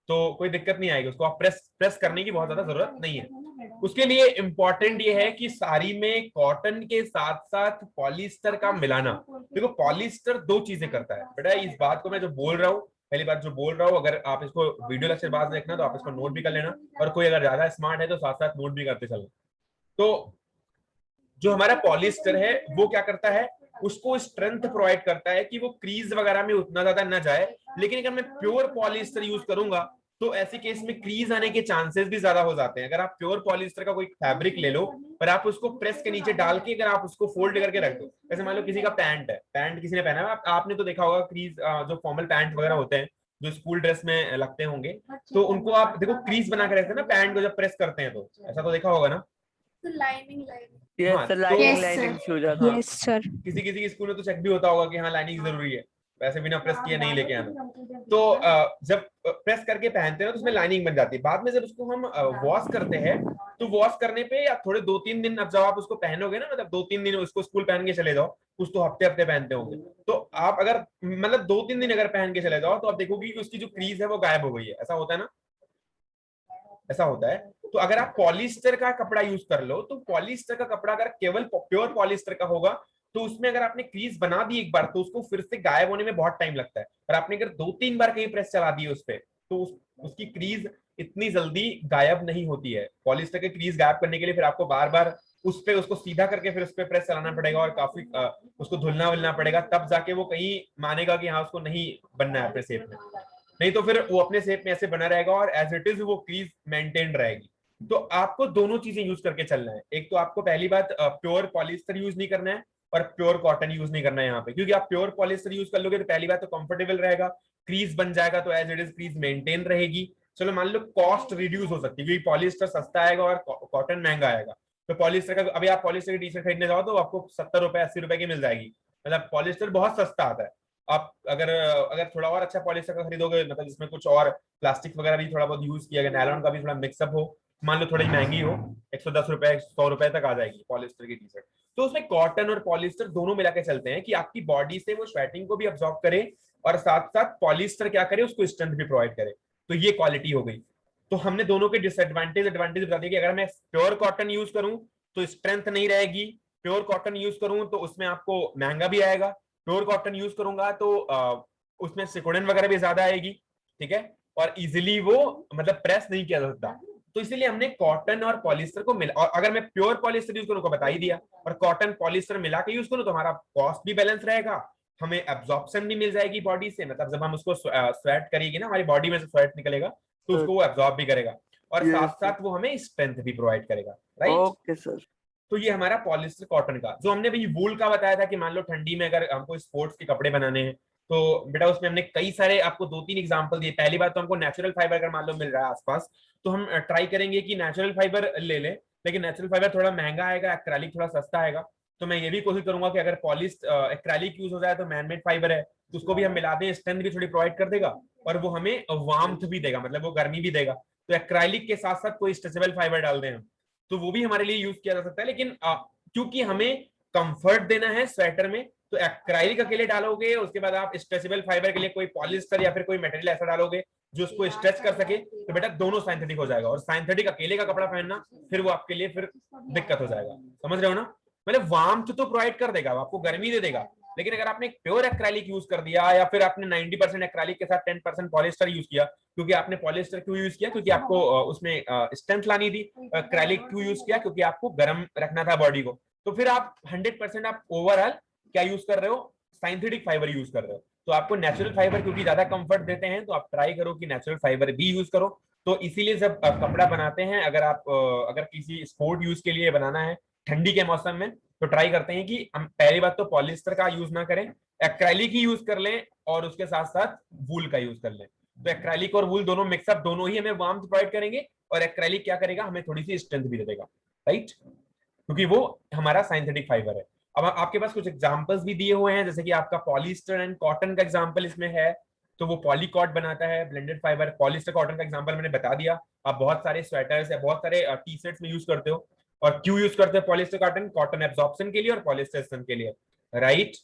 तो कोई दिक्कत नहीं आएगी, उसको आप प्रेस प्रेस करने की बहुत ज्यादा जरूरत नहीं है। उसके लिए इंपॉर्टेंट ये है कि साड़ी में कॉटन के साथ साथ पॉलिस्टर का मिलाना। देखो पॉलिस्टर दो चीजें करता है बेटा, इस बात को मैं जो बोल रहा हूँ, पहली बात जो बोल रहा हूँ, अगर आप इसको वीडियो लेक्चर बाद देखना तो आप इसको नोट भी कर लेना, और कोई अगर ज्यादा स्मार्ट है तो साथ साथ नोट भी करते चलना। तो जो हमारा पॉलिस्टर है वो क्या करता है, उसको स्ट्रेंथ प्रोवाइड करता है कि वो क्रीज वगैरह में उतना ज्यादा ना जाए। लेकिन अगर मैं प्योर पॉलिस्टर यूज करूंगा तो ऐसे केस में क्रीज आने के चांसेस भी ज्यादा हो जाते हैं। अगर आप प्योर पॉलिस्टर का कोई फैब्रिक ले लो पर आप उसको प्रेस के नीचे डाल के अगर आप उसको फोल्ड करके रख दो, जैसे मान लो किसी का पैंट है, पैंट किसी ने पहना है, आपने तो देखा होगा क्रीज, जो फॉर्मल पैंट वगैरह होते हैं जो स्कूल ड्रेस में लगते होंगे, तो उनको आप देखो क्रीज बना के रखते हैं ना पैंट को जब प्रेस करते हैं, तो ऐसा तो देखा होगा ना। लाइनिंग यस हाँ, सर, तो lining Yes, lining sir. Shoes आता है। Yes sir. किसी किसी के स्कूल में तो चेक भी होता होगा कि हाँ लाइनिंग जरूरी है, वैसे बिना प्रेस किए नहीं लेके आना। तो जब प्रेस करके पहनते हैं तो उसमें लाइनिंग बन जाती है। बाद में जब उसको हम वॉश करते हैं तो वॉश करने पे या थोड़े 2-3 दिन, अब जब आप उसको पहनोगे ना, मतलब 2-3 दिन उसको स्कूल पहन के चले जाओ, कुछ तो हफ्ते हफ्ते पहनते होंगे, तो आप अगर मतलब 2-3 दिन अगर पहन के चले जाओ तो आप देखोगे कि उसकी जो क्रीज है वो गायब हो गई है। ऐसा होता है ना, ऐसा होता है। तो अगर आप पॉलिस्टर का कपड़ा यूज कर लो, तो पॉलिस्टर का कपड़ा अगर केवल प्योर पॉलिस्टर का होगा तो उसमें अगर आपने क्रीज बना दी एक बार तो उसको फिर से गायब होने में बहुत टाइम लगता है। और आपने अगर 2-3 बार कहीं प्रेस चला दी उस पे तो उसकी क्रीज इतनी जल्दी गायब नहीं होती है। पॉलिस्टर के क्रीज गायब करने के लिए फिर आपको बार बार उस पे उसको सीधा करके फिर उस पे प्रेस चलाना पड़ेगा और काफी उसको धुलना वुलना पड़ेगा, तब जाके वो कहीं मानेगा कि हाँ उसको नहीं बनना है अपने शेप में। नहीं तो फिर वो अपने शेप में ऐसे बना रहेगा और एज इट इज वो क्रीज मेंटेन रहेगी। तो आपको दोनों चीजें यूज करके चलना है। एक तो आपको पहली बात प्योर पॉलिस्टर यूज नहीं करना है और प्योर कॉटन यूज नहीं करना है यहाँ पे, क्योंकि आप प्योर पॉलिस्टर यूज कर लोगे तो पहली बात तो कंफर्टेबल रहेगा, क्रीज बन जाएगा तो as it is crease maintain रहेगी। चलो मान लो कॉस्ट रिड्यूस हो सकती है क्योंकि पॉलिस्टर सस्ता आएगा और कॉटन महंगा आएगा। तो पॉलिस्टर का अभी आप पॉलिस्टर की टी शर्ट खरीदने जाओ तो आपको 70 रुपए 80 रुपए की मिल जाएगी, मतलब पॉलिस्टर बहुत सस्ता आता है। आप अगर अगर थोड़ा और अच्छा पॉलिस्टर का खरीदोगे, मतलब जिसमें कुछ और प्लास्टिक वगैरह भी थोड़ा बहुत यूज किया गया, नायलॉन का भी थोड़ा मिक्सअप हो, मान लो थोड़ी महंगी हो, 110 रुपए 100 रुपए तक आ जाएगी पॉलिस्टर की टी शर्ट। तो उसमें कॉटन और पॉलिस्टर दोनों मिला के चलते हैं कि आपकी बॉडी से वो स्वेटिंग को भी अब्सॉर्ब करे और साथ साथ पॉलिस्टर क्या करे, उसको स्ट्रेंथ भी प्रोवाइड करे। तो ये क्वालिटी हो गई। तो हमने दोनों के डिसएडवांटेज एडवांटेज बता दिया कि अगर मैं प्योर कॉटन यूज करूं तो स्ट्रेंथ नहीं रहेगी, प्योर कॉटन यूज करूं तो उसमें आपको महंगा भी आएगा, प्योर कॉटन यूज करूंगा तो उसमें सिकुड़न वगैरह भी ज्यादा आएगी, ठीक है, और इजिली वो मतलब प्रेस नहीं किया जा सकता। तो इसीलिए हमने कॉटन और पॉलिस्टर को मिला, और अगर मैं प्योर पॉलिस्टर यूज करूँ को बता ही दिया, और कॉटन पॉलिस्टर मिला के यूज करूँ तो हमारा कॉस्ट भी बैलेंस रहेगा, हमें एब्जॉर्प्शन भी मिल जाएगी बॉडी से, मतलब जब हम उसको स्वेट करेगी ना, हमारी बॉडी में से स्वेट निकलेगा तो उसको वो एब्जॉर्ब भी करेगा और साथ साथ वो हमें स्ट्रेंथ भी प्रोवाइड करेगा, राइट। Okay sir. तो ये हमारा पॉलिस्टर कॉटन का। जो हमने भाई वूल का बताया था कि मान लो ठंडी में अगर हमको स्पोर्ट्स के कपड़े बनाने हैं तो बेटा उसमें हमने कई सारे आपको 2-3 एग्जांपल दिए। पहली बात तो हमको नेचुरल फाइबर अगर मान लो मिल रहा है आसपास तो हम ट्राई करेंगे कि नेचुरल फाइबर ले लें, लेकिन नेचुरल फाइबर थोड़ा महंगा आएगा, एक्रेलिक थोड़ा सस्ता आएगा। तो मैं ये भी कोशिश करूंगा कि अगर एक्रेलिक यूज हो जाए तो मैनमेड फाइबर है तो उसको भी हम मिला दें, स्ट्रेंथ भी थोड़ी प्रोवाइड कर देगा और वो हमें वार्मथ भी देगा, मतलब वो गर्मी भी देगा। तो एक्रेलिक के साथ साथ कोई स्ट्रेचेबल फाइबर डाल दें हम तो वो भी हमारे लिए यूज किया जा सकता है। लेकिन क्योंकि हमें कंफर्ट देना है स्वेटर में तो एक्राइलिक अकेले डालोगे, उसके बाद आप स्ट्रेचेबल फाइबर के लिए कोई पॉलिस्टर या फिर कोई मटेरियल ऐसा डालोगे जो उसको स्ट्रेच कर सके, तो बेटा दोनों साइंथेटिक हो जाएगा। और साइंथेटिक अकेले का कपड़ा पहनना फिर वो आपके लिए फिर दिक्कत हो जाएगा, समझ रहे हो ना। मतलब वार्मथ तो प्रोवाइड कर देगा, आपको गर्मी दे देगा, लेकिन अगर आपने प्योर एक्राइलिक यूज कर दिया या फिर आपने 90% एक्राइलिक के साथ 10% पॉलिस्टर यूज किया, क्योंकि आपने पॉलिस्टर क्यों यूज किया, क्योंकि आपको उसमें स्ट्रेंथ लानी थी। एक्राइलिक क्यों यूज किया, क्योंकि आपको गर्म रखना था बॉडी को। तो फिर आप 100% आप ओवरऑल क्या यूज कर रहे हो, साइंथेटिक फाइबर यूज कर रहे हो। तो आपको नेचुरल फाइबर क्योंकि ज्यादा कंफर्ट देते हैं तो आप ट्राई करो कि नेचुरल फाइबर भी यूज करो। तो इसीलिए जब कपड़ा बनाते हैं, अगर आप अगर किसी स्पोर्ट यूज के लिए बनाना है ठंडी के मौसम में, तो ट्राई करते हैं कि हम पहली बात तो पॉलिस्टर का यूज ना करें, एक्राइलिक ही यूज कर लें और उसके साथ साथ वूल का यूज कर लें। तो एक्राइलिक और वूल दोनों मिक्सअप दोनों ही हमें वार्मथ प्रोवाइड करेंगे और एक्राइलिक क्या करेगा, हमें थोड़ी सी स्ट्रेंथ भी दे देगा, राइट, क्योंकि वो हमारा साइंथेटिक फाइबर है। अब आपके पास कुछ एग्जांपल्स भी दिए हुए हैं, जैसे कि आपका पॉलिस्टर एंड कॉटन का एग्जांपल इसमें है, तो वो पॉलीकॉट बनाता है ब्लेंडेड फाइबर। पॉलिस्टर कॉटन का एग्जांपल मैंने बता दिया। आप बहुत सारे स्वेटर्स या बहुत सारे टी शर्ट्स में यूज करते हो। और क्यों यूज करते हैं पॉलिस्टर कॉटन, कॉटन एब्जॉर्प्शन के लिए और पॉलिस्टर स्ट्रेंथ के लिए, राइट।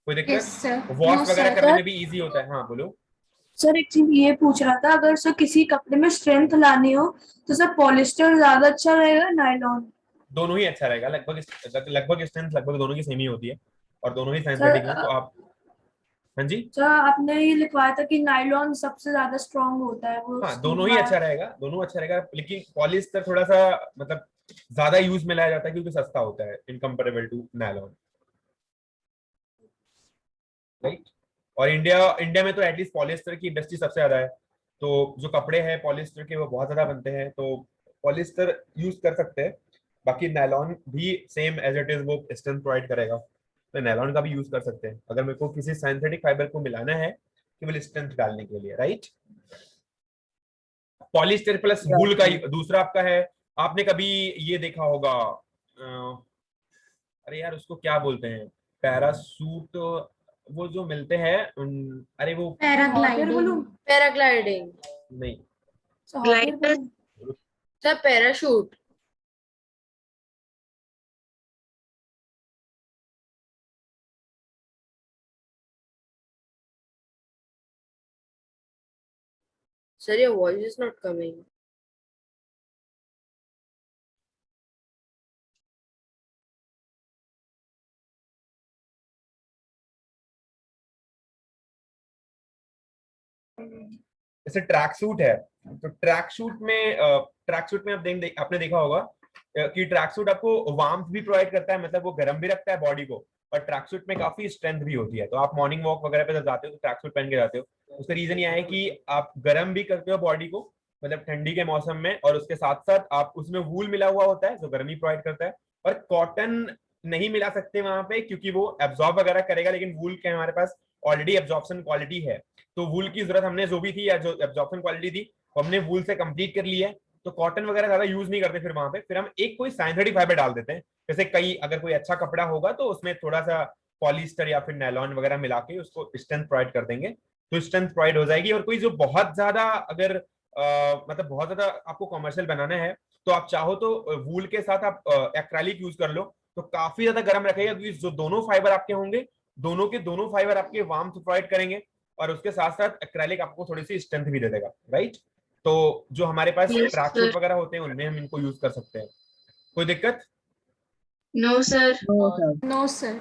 कोई Yes, दिक्कत, sir. वॉश No, वगैरह sir. करने में भी इजी होता है। हाँ बोलो सर एक चीज ये पूछ रहा था, अगर सर किसी कपड़े में स्ट्रेंथ लानी हो तो सर पॉलिस्टर ज्यादा अच्छा रहेगा नायलॉन? दोनों ही अच्छा रहेगा, लगभग स्ट्रेंथ लगभग दोनों की सेम ही होती है और दोनों ही सर साइंथेटिक हैं। तो आप, हाँ जी, सर आपने ये लिखवाया था कि नायलॉन सबसे ज्यादा स्ट्रांग होता है वो हाँ दोनों ही अच्छा रहेगा, दोनों अच्छा रहेगा, लेकिन पॉलिस्टर थोड़ा सा मतलब ज्यादा यूज में लाया जाता है क्योंकि सस्ता होता है इन कंपेरेबल टू नायलॉन, राइट। और इंडिया में तो एटलीस्ट पॉलिस्टर की इंडस्ट्री सबसे ज्यादा है। तो जो कपड़े हैं पॉलिस्टर के वो बहुत ज्यादा बनते हैं, तो पॉलिस्टर यूज कर सकते हैं। बाकी नायलॉन भी सेम एज इट इज वो स्ट्रेंथ प्रोवाइड करेगा, तो नायलॉन का भी यूज कर सकते हैं अगर मेरे को किसी सिंथेटिक फाइबर को मिलाना है केवल स्ट्रेंथ डालने के लिए, राइट। पॉलिस्टर प्लस वूल का दूसरा आपका है, आपने कभी ये देखा होगा, अरे यार उसको क्या बोलते हैं, पैरासूट, वो जो मिलते हैं अरे वो पैराग्लाइडिंग। पैराग्लाइडिंग नहीं, glider. Sir parachute. Sir, your voice is not coming. जैसे ट्रैक सूट है, तो ट्रैक सूट में आपने देखा होगा कि ट्रैक सूट आपको वार्मथ भी प्रोवाइड करता है, मतलब वो गर्म भी रखता है बॉडी को, और ट्रैक सूट में काफी स्ट्रेंथ भी होती है। तो आप मॉर्निंग वॉक वगैरह पे जब जाते हो तो ट्रैक सूट पहन के जाते हो, उसका रीजन यह है कि आप गर्म भी करते हो बॉडी को, मतलब ठंडी के मौसम में, और उसके साथ साथ आप उसमें वूल मिला हुआ होता है जो गर्मी प्रोवाइड करता है। और कॉटन नहीं मिला सकते वहां पे क्योंकि वो एब्जॉर्ब वगैरह करेगा, लेकिन वूल के हमारे पास ऑलरेडी एब्जॉर्प्शन क्वालिटी है, तो वूल की जरूरत हमने जो भी थी या जो एब्जॉर्प्शन क्वालिटी थी वो हमने वूल से कंप्लीट कर ली है। तो कॉटन वगैरह ज्यादा यूज नहीं करते फिर वहां पे, फिर हम एक कोई सिंथेटिक फाइबर डाल देते हैं। जैसे कई अगर कोई अच्छा कपड़ा होगा तो उसमें थोड़ा सा पॉलिस्टर या फिर नायलॉन वगैरह मिला के उसको स्ट्रेंथ प्रोवाइड कर देंगे, तो स्ट्रेंथ प्रोवाइड हो जाएगी। और कोई जो बहुत ज्यादा अगर मतलब बहुत ज्यादा आपको कॉमर्शियल बनाना है तो आप चाहो तो वूल के साथ आप एक्रेलिक यूज कर लो, तो काफी ज्यादा गर्म रखेगा, क्योंकि जो दोनों फाइबर आपके होंगे दोनों के दोनों फाइबर आपके वार्मथ प्रोवाइड करेंगे, और उसके साथ साथ एक्रेलिक आपको थोड़ी सी स्ट्रेंथ भी दे देगा, राइट। तो जो हमारे पास Yes, ट्रैक sir. सूट वगैरह होते हैं उनमें हम इनको यूज कर सकते हैं। कोई दिक्कत? No sir. No sir.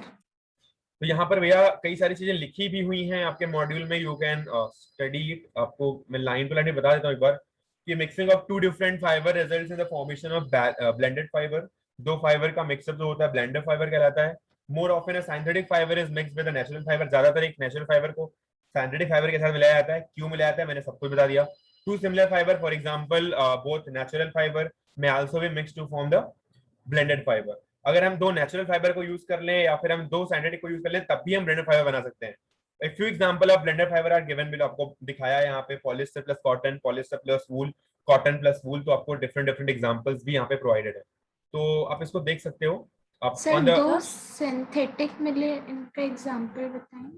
तो यहाँ पर भैया कई सारी चीजें लिखी भी हुई हैं आपके मॉड्यूल में, यू कैन स्टडी इट। आपको मैं लाइन टू लाइन बता देता हूँ एक बार कि mixing of two different fibre results in the formation of blended fibre. दो फाइबर का मिक्सअप जो होता है ब्लेंडेड फाइबर कहलाता है। More often a synthetic fibre is mixed with a natural fibre. ज्यादातर एक नेचुरल फाइबर को सिंथेटिक फाइबर के साथ मिलाया जाता है। क्यों मिलाया जाता है मैंने सब कुछ बता दिया। Two similar fibre for example both natural fibre may also be mixed to form the blended fibre. अगर हम दो नेचुरल फाइबर को यूज कर लें या फिर हम दो सिंथेटिक को यूज कर लें तब भी हम ब्लेंडेड फाइबर बना सकते हैं। A few example of blended fiber are given below। आपको दिखाया है यहाँ पे polyester plus cotton, polyester plus wool, cotton plus wool, तो आपको डिफरेंट डिफरेंट एग्जांपल्स भी यहाँ पे प्रोवाइडेड है, तो आप इसको देख सकते हो। आप सर दो सिंथेटिक मिले, इनका एग्जांपल बताएं।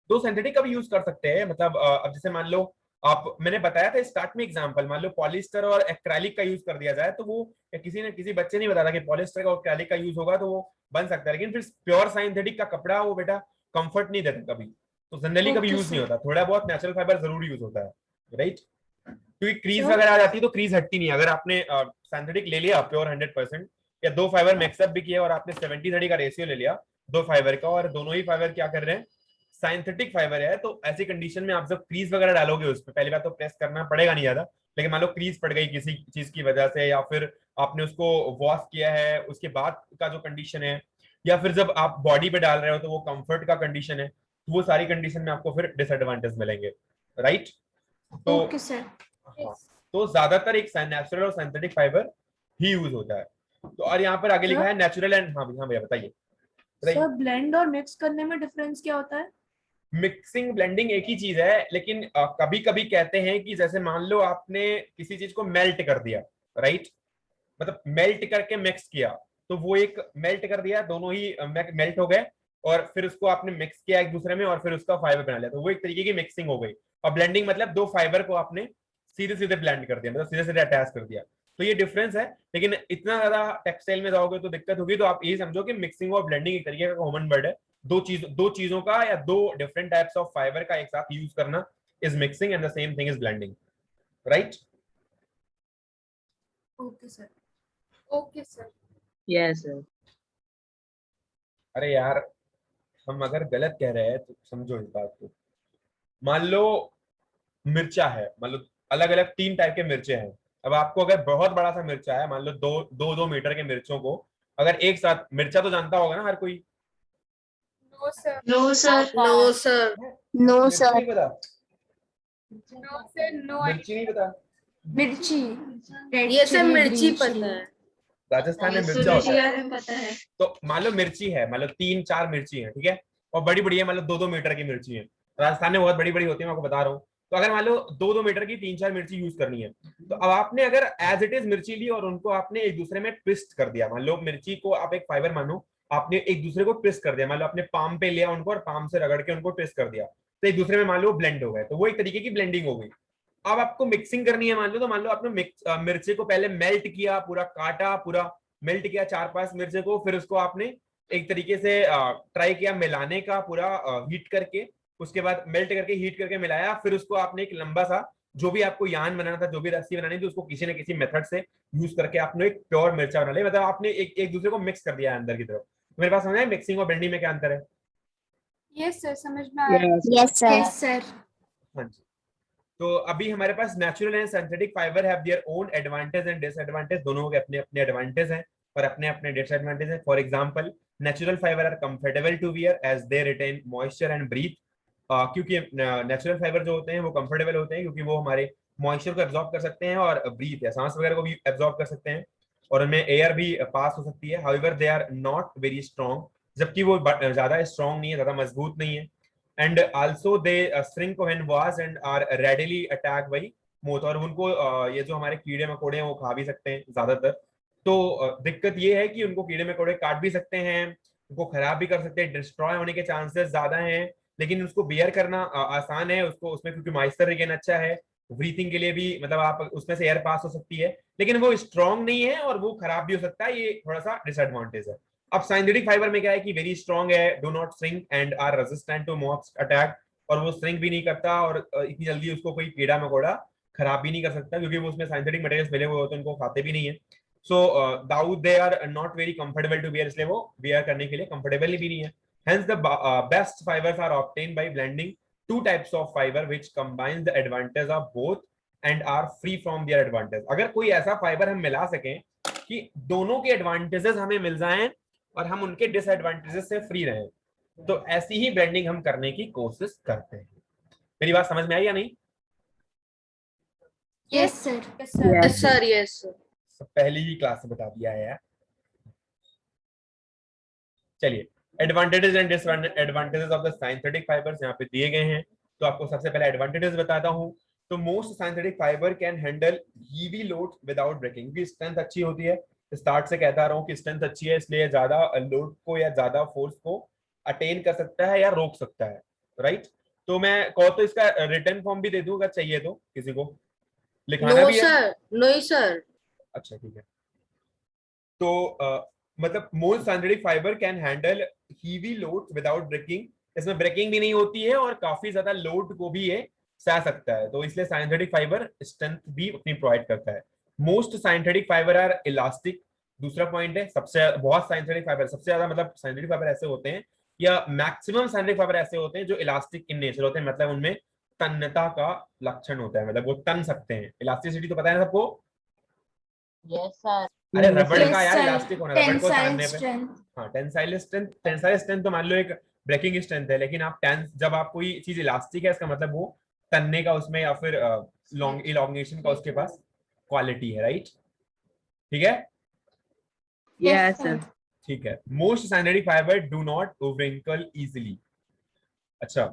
दो सिंथेटिक का भी यूज कर सकते हैं, मतलब अब जैसे मान लो आप, मैंने बताया था स्टार्ट में एग्जांपल, मान लो पॉलिस्टर और एक्रेलिक का यूज कर दिया जाए तो वो किसी ने किसी बच्चे नहीं बताया कि पॉलिस्टर का और एक्रेलिक का यूज होगा तो वो बन सकता है, लेकिन फिर प्योर सिंथेटिक का कपड़ा वो बेटा कंफर्ट नहीं देता कभी, तो जनरली कभी यूज नहीं होता। थोड़ा बहुत नेचुरल फाइबर जरूर यूज होता है, राइट, क्योंकि क्रीज वगैरह आ जाती है तो क्रीज हटती नहीं है। अगर आपने सिंथेटिक ले लिया प्योर 100% या दो फाइबर मिक्सअप भी किया और आपने 70-30 का रेशियो ले लिया दो फाइबर का, और दोनों ही फाइबर क्या कर रहे हैं सिंथेटिक फाइबर है, तो ऐसी कंडीशन में आप जब क्रीज वगैरह डालोगे उसमें पहली बार तो प्रेस करना पड़ेगा नहीं ज्यादा, लेकिन मान लो क्रीज पड़ गई किसी चीज की वजह से या फिर आपने उसको वॉश किया है उसके बाद का जो कंडीशन है, या फिर जब आप बॉडी पे डाल रहे हो तो वो कंफर्ट का कंडीशन है, तो वो सारी कंडीशन में आपको फिर डिसएडवांटेज मिलेंगे, राइट। तो ओके सर। तो ज्यादातर एक नेचुरल और सिंथेटिक फाइबर ही यूज होता है। तो और यहाँ पर आगे लिखा है नेचुरल एंड, हाँ भैया बताइए। सर ब्लेंड और मिक्स करने में डिफरेंस क्या होता है? मिक्सिंग ब्लेंडिंग एक ही चीज है, लेकिन कभी कभी कहते हैं कि जैसे मान लो आपने किसी चीज को मेल्ट कर दिया, राइट, मतलब मेल्ट करके मिक्स किया, तो वो एक मेल्ट कर दिया, दोनों ही मेल्ट हो गए और फिर उसको आपने मिक्स किया एक दूसरे में और फिर उसका फाइबर बना लिया, तो वो एक तरीके की मिक्सिंग हो गई। और ब्लेंडिंग मतलब दो फाइबर को आपने सीधे सीधे ब्लेंड कर दिया, मतलब सीधे सीधे अटैच कर दिया, तो ये डिफरेंस है। लेकिन इतना ज्यादा टेक्सटाइल में जाओगे तो दिक्कत होगी, तो आप ये समझो कि मिक्सिंग और ब्लेंडिंग एक तरीके का कॉमन वर्ड है। दो चीजों का या दो डिफरेंट टाइप्स ऑफ फाइबर का एक साथ यूज करना is mixing and the same thing is blending, right. Okay sir. Okay sir. Yes sir. अरे यार हम अगर गलत कह रहे हैं तो समझो इस बात को। मान लो मिर्चा है, मान लो अलग अलग 3 टाइप के मिर्चे हैं। अब आपको अगर बहुत बड़ा सा मिर्चा है, मान लो 2 मीटर के मिर्चों को अगर एक साथ, मिर्चा तो जानता होगा ना हर कोई? No sir. No sir. No sir. No मिर्चा सर। नहीं पता? नो सर, नो मिर्ची नहीं पता? मिर्ची, रेड ये सब चिली, मिर्ची ग्रीन पता चिली। है। राजस्थान में मिर्चा होता है। तो मान लो मिर्ची है, मान लो 3-4 मिर्ची है, ठीक है, और बड़ी बड़ी है, मान लो 2-2 मीटर की मिर्ची है। राजस्थान में बहुत बड़ी बड़ी होती है, मैं आपको बता रहा हूँ। तो अगर मान लो 2-2 मीटर की 3-4 मिर्ची यूज करनी है, तो अब आपने अगर एज इट इज मिर्ची ली और उनको आपने एक दूसरे में ट्विस्ट कर दिया, मान लो मिर्ची को आप एक फाइबर मानो, आपने एक दूसरे को ट्विस्ट कर दिया, मान लो आपने पाम पे लिया उनको और पाम से रगड़ के उनको ट्विस्ट कर दिया, तो एक दूसरे में मान लो ब्लेंड हो गए, तो वो एक तरीके की ब्लेंडिंग हो गई। अब आपको मिक्सिंग करनी है मान लो, तो मान लो आपने मिर्ची को पहले मेल्ट किया, पूरा काटा, पूरा मेल्ट किया 4-5 मिर्चे को, फिर उसको आपने एक तरीके से ट्राई किया मिलाने का, पूरा हीट करके, उसके बाद मेल्ट करके हीट करके मिलाया, फिर उसको आपने एक लंबा सा जो भी आपको यान बनाना था, जो भी रस्सी बनानी थी, उसको किसी न किसी मेथड से यूज करके आपने एक प्योर मिर्चा बना लिया, मतलब आपने एक दूसरे को मिक्स कर दिया अंदर की तरफ। मेरे पास समझ आया मिक्सिंग और ब्लेंडिंग में क्या अंतर है? यस सर, समझ में आया। Yes sir. हाँ जी। तो अभी हमारे पास natural and synthetic fibre have their own advantage and disadvantage, दोनों के अपने अपने एडवांटेज हैं और अपने अपने डिसएडवांटेज हैं। For example, natural fibre are comfortable to wear as they retain moisture and breathe. क्योंकि नेचुरल फाइबर जो होते हैं वो कंफर्टेबल होते हैं क्योंकि वो हमारे मॉइस्चर को एब्जॉर्ब कर सकते हैं और ब्रीथ या सांस वगैरह को भी एब्जॉर्ब कर सकते हैं और उनमें एयर भी पास हो सकती है। However they are not very strong, जबकि वो ज्यादा स्ट्रॉन्ग नहीं है, ज्यादा मजबूत नहीं है। And also they shrink when wash and are readily attack by moth, और उनको ये जो हमारे कीड़े मकोड़े हैं वो खा भी सकते हैं ज्यादातर। तो दिक्कत ये है कि उनको कीड़े मकोड़े काट भी सकते हैं, उनको खराब भी कर सकते हैं, डिस्ट्रॉय होने के चांसेस ज्यादा हैं, लेकिन उसको बियर करना आसान है उसको, उसमें क्योंकि मॉइस्चर रिटेन अच्छा है, ब्रीथिंग के लिए भी मतलब आप उसमें से एयर पास हो सकती है, लेकिन वो स्ट्रॉन्ग नहीं है और वो खराब भी हो सकता है, ये थोड़ा सा डिसएडवांटेज है। अब सिंथेटिक फाइबर में क्या है कि वेरी स्ट्रॉन्ग है, do not shrink and are resistant to moths attack, और वो श्रिंक भी नहीं करता और इतनी जल्दी उसको कोई कीड़ा मकोड़ा खराब भी नहीं कर सकता क्योंकि वो उसमें सिंथेटिक मटेरियल्स मिले हुए होते हैं, उनको खाते भी नहीं है। So though they are not very comfortable to wear, इसलिए वो वियर करने के लिए कंफर्टेबल भी नहीं है। Hence, the best fibers are obtained by blending two types of fiber which combines the advantage of both and are free from their advantage. अगर कोई ऐसा फाइबर हम मिला सकें कि दोनों के एडवांटेजेस हमें मिल जाएं और हम उनके डिसएडवांटेजेस से फ्री रहें, तो ऐसी ही ब्लेंडिंग हम करने की कोशिश करते हैं। मेरी बात समझ में आई या नहीं? Yes sir. Yes sir, yes sir. पहली ही क्लास में बता दिया है यार। चलिए, advantages and disadvantages of the synthetic fibres यहाँ पे दिए गए हैं, तो आपको सबसे पहले एडवांटेजेस बताता हूँ। तो most synthetic fibre can handle heavy load without breaking, क्योंकि स्ट्रेंथ अच्छी होती है, स्टार्ट से कहता रहा हूँ कि स्ट्रेंथ अच्छी है, इसलिए ज्यादा लोड को या ज्यादा फोर्स को अटेन कर सकता है या रोक सकता है, राइट। तो मैं कहो तो इसका रिटन फॉर्म भी दे दूं अगर चाहिए तो, किसी को लिखाना नो भी है? सर, नहीं सर। अच्छा ठीक है। तो मतलब most synthetic fibre can handle heavy load without breaking, इसमें ब्रेकिंग भी नहीं होती है और काफी ज्यादा लोड को भी ये सह सकता है, तो इसलिए सिंथेटिक फाइबर स्ट्रेंथ भी अपनी प्रोवाइड करता है। Most synthetic fibre are elastic, दूसरा पॉइंट है, सबसे बहुत सिंथेटिक फाइबर, सबसे ज्यादा मतलब सिंथेटिक फाइबर ऐसे होते हैं या मैक्सिमम सिंथेटिक फाइबर ऐसे होते हैं जो इलास्टिक इन नेचर होते हैं, मतलब उनमें तन्यता का लक्षण होता है, मतलब वो तन सकते हैं। इलास्टिसिटी तो पता है ना सबको? Yes sir. अरे रबड़ Yes, का यार sir. इलास्टिक होना, रबड़ को Tensile तानने पे। strength. हाँ, टेंसाइल स्ट्रेंथ तो मान लो एक ब्रेकिंग स्ट्रेंथ है, लेकिन आप जब आप कोई चीज इलास्टिक है इसका मतलब वो तनने का उसमें या फिर लॉन्ग इलॉन्गेशन का उसके पास क्वालिटी है, राइट। ठीक है, Yes, sir. ठीक है। Most synthetic fibre do not wrinkle easily। अच्छा,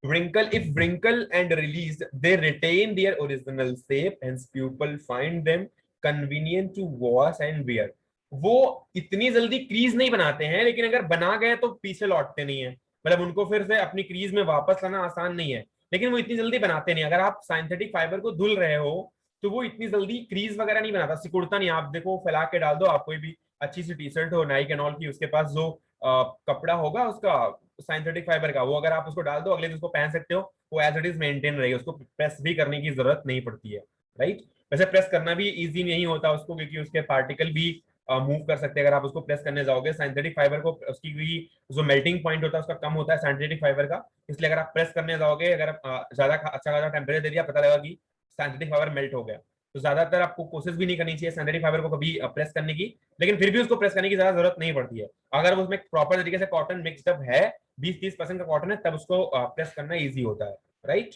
wrinkle, if wrinkle and released they retain their original shape, hence people find them convenient to wash and wear। वो इतनी जल्दी क्रीज नहीं बनाते हैं, लेकिन अगर बना गए तो पीछे लौटते नहीं है, मतलब उनको फिर से अपनी क्रीज में वापस लाना आसान नहीं है, लेकिन वो इतनी जल्दी बनाते नहीं। अगर आप सिंथेटिक फाइबर को धुल रहे हो तो वो इतनी जल्दी क्रीज वगैरह नहीं बनाता, सिकुड़ता नहीं। आप देखो, फैला के डाल दो, आप कोई भी अच्छी सी टी शर्ट हो नाइक एंड ऑल की, उसके पास जो कपड़ा होगा उसका सिंथेटिक फाइबर का, वो अगर आप उसको डाल दो अगले दिन उसको पहन सकते हो, वो एज इट इज मेंटेन रहेगी, उसको प्रेस भी करने की जरूरत नहीं पड़ती है, राइट। वैसे प्रेस करना भी इजी नहीं होता उसको, क्योंकि उसके पार्टिकल भी मूव कर सकते हैं अगर आप उसको प्रेस करने जाओगे। सिंथेटिक फाइबर को उसकी जो मेल्टिंग पॉइंट होता है उसका कम होता है सिंथेटिक फाइबर का, इसलिए अगर आप प्रेस करने जाओगे, अगर ज्यादा अच्छा खासा टेम्परेचर दे दिया, पता लगेगा कि सिंथेटिक फाइबर मेल्ट हो गया। तो ज्यादातर आपको कोशिश भी नहीं करनी चाहिए सिंथेटिक फाइबर को कभी प्रेस करने की, लेकिन फिर भी उसको प्रेस करने की ज्यादा जरूरत नहीं पड़ती है। अगर उसमें प्रॉपर तरीके से कॉटन मिक्सड अप है, 20-30% का कॉटन है, तब उसको प्रेस करना इजी होता है, राइट।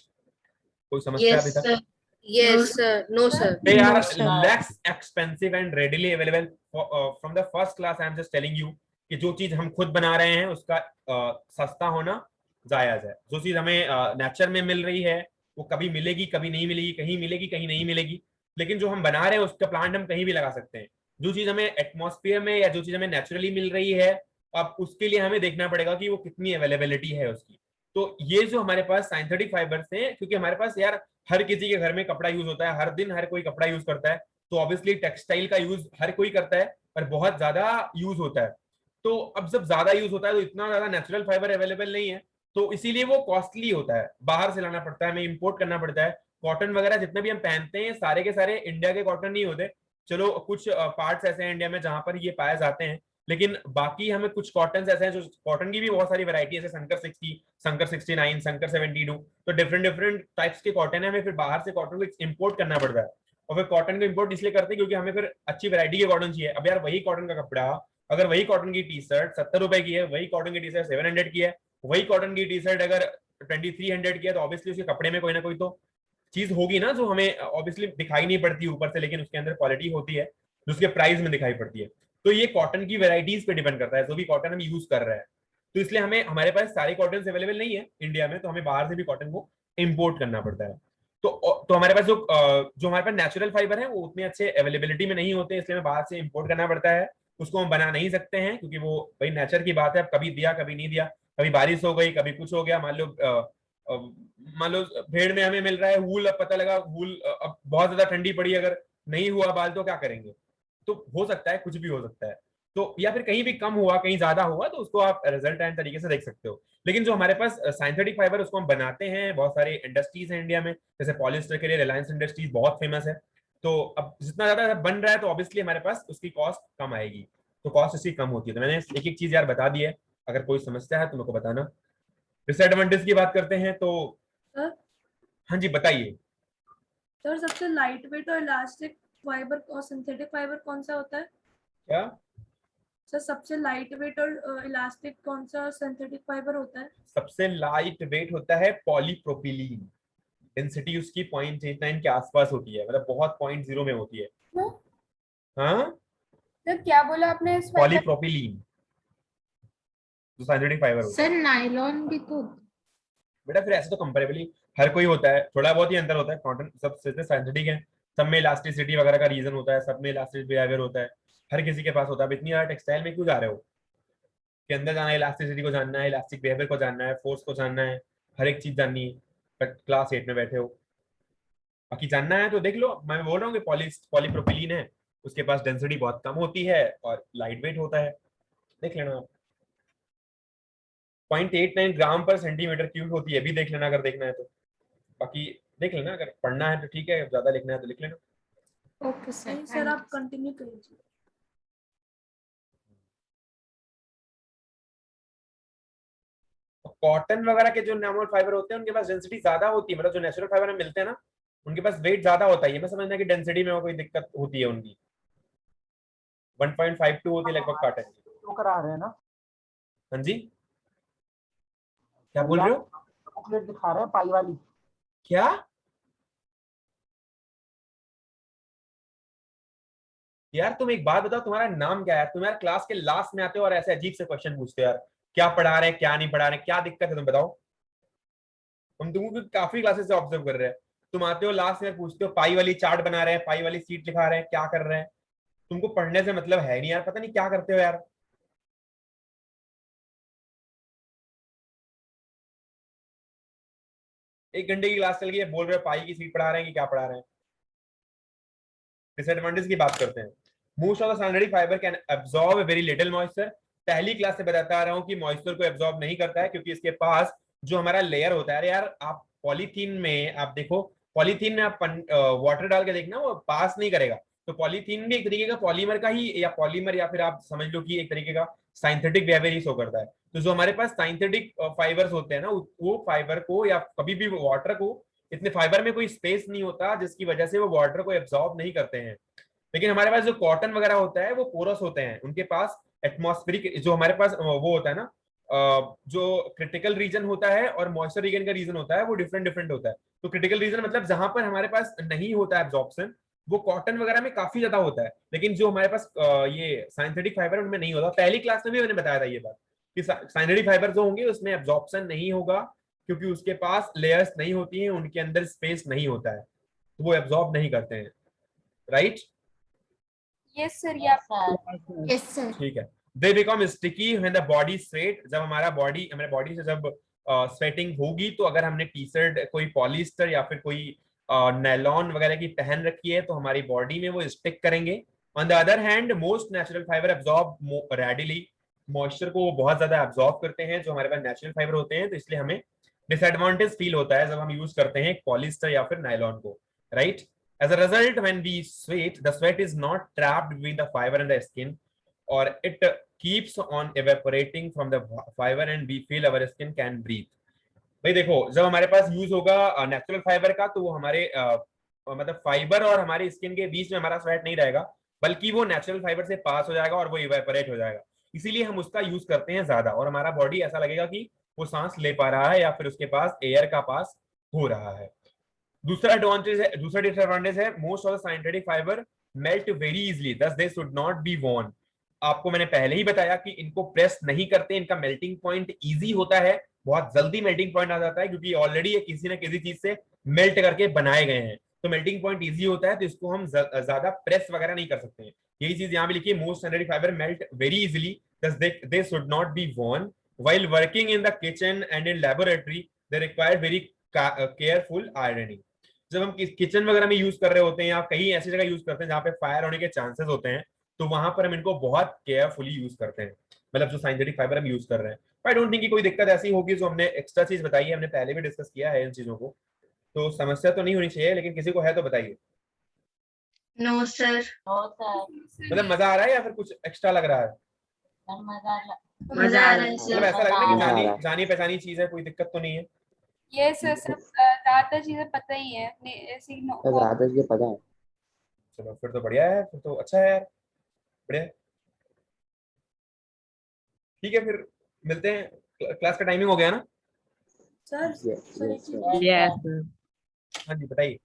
कोई समस्या अभी तक? Yes, sir. No, sir. They are No, sir. less expensive and readily available from the first class. I am just telling you कि जो चीज हम खुद बना रहे हैं उसका सस्ता होना जायज है। जो चीज हमें नेचर में मिल रही है वो कभी मिलेगी कभी नहीं मिलेगी, कहीं मिलेगी कहीं नहीं मिलेगी, लेकिन जो हम बना रहे हैं उसका प्लांट हम कहीं भी लगा सकते हैं। जो चीज हमें एटमॉस्फेयर में या जो चीज हमें नेचुरली मिल रही है, अब उसके लिए हमें देखना पड़ेगा कि वो कितनी अवेलेबिलिटी है उसकी। तो ये जो हमारे पास सिंथेटिक फाइबर्स हैं, क्योंकि हमारे पास यार हर किसी के घर में कपड़ा यूज होता है, हर दिन हर कोई कपड़ा यूज करता है, तो ऑब्वियसली टेक्सटाइल का यूज हर कोई करता है पर बहुत ज्यादा यूज होता है। तो अब जब ज्यादा यूज होता है तो इतना ज्यादा नेचुरल फाइबर अवेलेबल नहीं है, तो इसीलिए वो कॉस्टली होता है, बाहर से लाना पड़ता है, हमें इंपोर्ट करना पड़ता है। कॉटन वगैरह जितने भी हम पहनते हैं सारे के सारे इंडिया के कॉटन नहीं होते। चलो कुछ पार्ट्स ऐसे हैं इंडिया में जहां पर ये पाए जाते हैं, लेकिन बाकी हमें कुछ कॉटन ऐसे हैं जो कॉटन की भी बहुत सारी वैरायटी है, जैसे संकर 60, संकर 69, संकर 72, तो डिफरेंट टाइप्स के कॉटन है। हमें फिर बाहर से कॉटन को इंपोर्ट करना पड़ता है, और फिर कॉटन को इंपोर्ट इसलिए करते हैं क्योंकि हमें फिर अच्छी वैरायटी के कॉटन चाहिए। अब यार वही कॉटन का कपड़ा, अगर वही कॉटन की टी शर्ट 70 रुपए की है, वही कॉटन की टी शर्ट 700 की है, वही कॉटन की टी शर्ट अगर 2300 की है, तो ऑब्वियसली उसके कपड़े में कोई ना कोई तो चीज होगी ना जो हमें ऑब्वियसली दिखाई नहीं पड़ती ऊपर से, लेकिन उसके अंदर क्वालिटी होती है जो उसके प्राइस में दिखाई पड़ती है। तो ये कॉटन की वेराइटीज पे डिपेंड करता है, जो भी कॉटन हम यूज कर रहे हैं। तो इसलिए हमारे पास सारे कॉटन अवेलेबल नहीं है इंडिया में, तो हमें बाहर से भी कॉटन को इंपोर्ट करना पड़ता है। तो हमारे पास जो हमारे पास नेचुरल फाइबर है वो उतने अच्छे अवेलेबिलिटी में नहीं होते, इसलिए हमें बाहर से इंपोर्ट करना पड़ता है। उसको हम बना नहीं सकते हैं क्योंकि वो भाई नेचर की बात है, कभी दिया कभी नहीं दिया, कभी बारिश हो गई कभी कुछ हो गया। मान लो भेड़ में हमें मिल रहा है वूल, अब पता लगा वूल अब बहुत ज्यादा ठंडी पड़ी, अगर नहीं हुआ बाल तो क्या करेंगे? तो हो सकता है, कुछ भी हो सकता है। तो या फिर कहीं भी कम हुआ कहीं ज्यादा हुआ, तो उसको आप रिजल्टेंट तरीके से देख सकते हो। लेकिन जो हमारे पास सिंथेटिक फाइबर उसको हम बनाते हैं, बहुत सारे इंडस्ट्रीज हैं इंडिया में, जैसे पॉलिस्टर के लिए रिलायंस इंडस्ट्रीज बहुत फेमस है। तो अब जितना ज्यादा बन रहा है तो ऑब्वियसली हमारे पास उसकी कॉस्ट कम आएगी, तो कॉस्ट इसकी कम होती है। तो मैंने एक एक चीज यार बता दी है, अगर कोई समस्या है तो मेरे को बताना। डिसएडवांटेज की बात करते हैं तो सर हाँ जी बताइए। सर सबसे लाइट वेट और इलास्टिक फाइबर और सिंथेटिक फाइबर कौन सा होता है? क्या सर सबसे लाइट वेट और इलास्टिक कौन सा सिंथेटिक फाइबर होता है? सबसे लाइट वेट होता है पॉलीप्रोपिलीन। डेंसिटी उसकी 0.89 के आसपास होती है, मतलब बहुत 0.0 में होती है। हाँ सर क्या बोला आपने इस फाइबर? पॉलीप्रोपिलीन जो सिंथेटिक फाइबर होता है। सर नायलॉन भी तो बेटा फिर ऐसे तो कंपेरेबली हर कोई होता है, थोड़ा बहुत ही अंतर होता है। कॉटन सब सिंथेटिक है, सब में इलास्टिसिटी वगैरह का रीजन होता है, सब में इलास्टिक बिहेवियर होता है, हर किसी के पास होता है। अब इतनी ज्यादा टेक्सटाइल में क्यों जा रहे हो कि अंदर जाना है, इलास्टिसिटी को जानना है, इलास्टिक बिहेवियर को जानना है, फोर्स को जानना है, हर एक चीज जाननी है। बट क्लास 8 में बैठे हो, बाकी जानना है तो देख लो। मैं बोल रहा हूँ कि पॉलीप्रोपिलीन है, उसके पास डेंसिटी बहुत कम होती है और लाइट वेट होता है, देख लेना आप। 0.89 ग्राम पर सेंटीमीटर क्यूब होती है, भी देख लेना अगर देखना है तो। बाकी देख लेना, अगर पढ़ना है तो ठीक है, ज्यादा लिखना है तो लिख लेना। Okay sir. नहीं सर आप कंटिन्यू करिए। कॉटन वगैरह के जो नॉर्मल फाइबर होते हैं उनके पास डेंसिटी ज्यादा होती है, मतलब जो नेचुरल फाइबर में मिलते हैं ना उनके पास वेट ज्यादा होता है। ये मैं समझना कि डेंसिटी में कोई दिक्कत होती है उनकी। 1.52 होती है लगभग कॉटन की। तो करा रहे हैं ना? हाँ जी क्या बोल रहे हो? बुकलेट दिखा रहे हैं पाई वाली। क्या यार तुम एक बात बताओ, तुम्हारा नाम क्या है? तुम यार क्लास के लास्ट में आते हो और ऐसे अजीब से क्वेश्चन पूछते हो यार, क्या पढ़ा रहे हैं क्या नहीं पढ़ा रहे, क्या दिक्कत है तुम बताओ। हम तुमको काफी क्लासेस से ऑब्जर्व कर रहे हैं, तुम आते हो लास्ट में पूछते हो पाई वाली चार्ट बना रहे हैं, पाई वाली सीट लिखा रहे हैं, क्या कर रहे हैं? तुमको पढ़ने से मतलब है नहीं यार, पता नहीं क्या करते हो यार। एक घंटे की क्लास चल गई है, बोल रहे हो पाई की सीट पढ़ा रहे हैं कि क्या पढ़ा रहे हैं। डिसएडवांटेज की बात करते हैं। Most of the synthetic fibre can absorb very little moisture. पहली क्लास से बताता आ रहा हूं कि मॉइस्चर को एब्जॉर्ब नहीं करता है, क्योंकि इसके पास जो हमारा लेयर होता है यार, आप पॉलीथीन में आप देखो, पॉलीथीन में आप वाटर डाल के देखना वो पास नहीं करेगा। तो पॉलीथीन भी एक तरीके का पॉलीमर का ही, या पॉलीमर, या फिर आप समझ लो कि एक तरीके का साइंथेटिक बिहेवियर ही शो करता है। तो जो हमारे पास साइंथेटिक फाइबर्स होते हैं ना, वो फाइबर को या कभी भी वाटर को, इतने फाइबर में कोई स्पेस नहीं होता जिसकी वजह से वो वाटर को एब्जॉर्ब नहीं करते हैं। लेकिन हमारे पास जो कॉटन वगैरह होता है वो पोरस होते हैं, उनके पास एटमॉस्फेरिक जो हमारे पास वो होता है ना, जो क्रिटिकल रीजन होता है और मॉइस्चर रीजन का रीजन होता है वो डिफरेंट होता है। तो क्रिटिकल रीजन मतलब जहां पर हमारे पास नहीं होता है एब्जॉर्प्शन, वो कॉटन वगैरह में काफी ज्यादा होता है, लेकिन जो हमारे पास ये सिंथेटिक फाइबर उनमें नहीं होता। पहली क्लास में भी मैंने बताया था ये बात कि सिंथेटिक फाइबर जो होंगे उसमें एब्जॉर्प्शन नहीं होगा, क्योंकि उसके पास लेयर्स नहीं होती हैं, उनके अंदर स्पेस नहीं होता है, तो वो एब्जॉर्ब नहीं करते हैं, right? Yes sir, Yes, sir. Yes sir. ठीक है। They become sticky when the body sweat, जब हमारे बॉडी से जब स्वेटिंग होगी, तो अगर हमने टी शर्ट कोई पॉलिस्टर या फिर कोई नायलॉन वगैरह की पहन रखी है तो हमारी बॉडी में वो स्टिक करेंगे। On the other hand most natural fibre absorb readily, moisture को वो बहुत ज्यादा एब्जॉर्ब करते हैं जो हमारे पास नेचुरल फाइबर होते हैं, तो इसलिए हमें डिसएडवांटेज फील होता है जब हम यूज करते हैं पॉलिस्टर या फिर नायलॉन को, right? As a result, when we sweat, the sweat is not trapped between the fiber and the skin, or it keeps on evaporating from the fiber and we feel our skin can breathe. भाई देखो, जब हमारे पास use होगा natural fibre का, तो वो हमारे मतलब फाइबर और हमारी स्किन के बीच में हमारा स्वेट नहीं रहेगा, बल्कि वो नेचुरल फाइबर से पास हो जाएगा और वो इवेपोरेट हो जाएगा। इसीलिए हम उसका यूज करते हैं ज्यादा, और हमारा बॉडी ऐसा लगेगा कि वो सांस ले पा रहा है या फिर उसके पास एयर का पास हो रहा है। दूसरा डिसएडवांटेज है most of the synthetic fibre melt very easily, thus they should not be worn. आपको मैंने पहले ही बताया कि इनको प्रेस नहीं करते, इनका मेल्टिंग पॉइंट इजी होता है, बहुत जल्दी मेल्टिंग पॉइंट आ जाता है, क्योंकि ऑलरेडी ये किसी ना किसी चीज से मेल्ट करके बनाए गए हैं, तो मेल्टिंग पॉइंट इजी होता है, तो इसको हम ज्यादा प्रेस वगैरह नहीं कर सकते हैं। यही चीज यहाँ भी लिखी है, most synthetic fibre melt very easily, thus they should not be worn. While working in the kitchen and in laboratory, they require very careful ironing. जब हम किचन वगैरह में यूज कर रहे होते हैं या कहीं ऐसी जगह यूज करते हैं जहाँ पे फायर होने के चांसेस होते हैं, तो वहां पर हम इनको बहुत केयरफुली यूज करते हैं, मतलब जो सिंथेटिक फाइबर हम यूज कर रहे हैं। आई डोंट थिंक कि कोई दिक्कत ऐसी होगी, जो हमने एक्स्ट्रा चीज बताई है, हमने पहले भी डिस्कस किया है इन चीजों को, तो समस्या तो नहीं होनी चाहिए, लेकिन किसी को है तो बताइए। No sir. No, sir. मतलब मजा आ रहा है या फिर कुछ एक्स्ट्रा लग रहा है? Sir, मजा आ रहा है मतलब सर। ऐसा लग रहा है कि मजा आ जानी जानी पहचानी चीज है, कोई दिक्कत तो नहीं है? यस सर, सब ज्यादा चीजें पता ही है ऐसी पता है। चलो फिर तो बढ़िया है, फिर तो अच्छा है यार, बढ़िया। ठीक है, फिर मिलते हैं, क्लास का टाइमिंग हो गया ना? सर Yes, हाँ जी बताइए।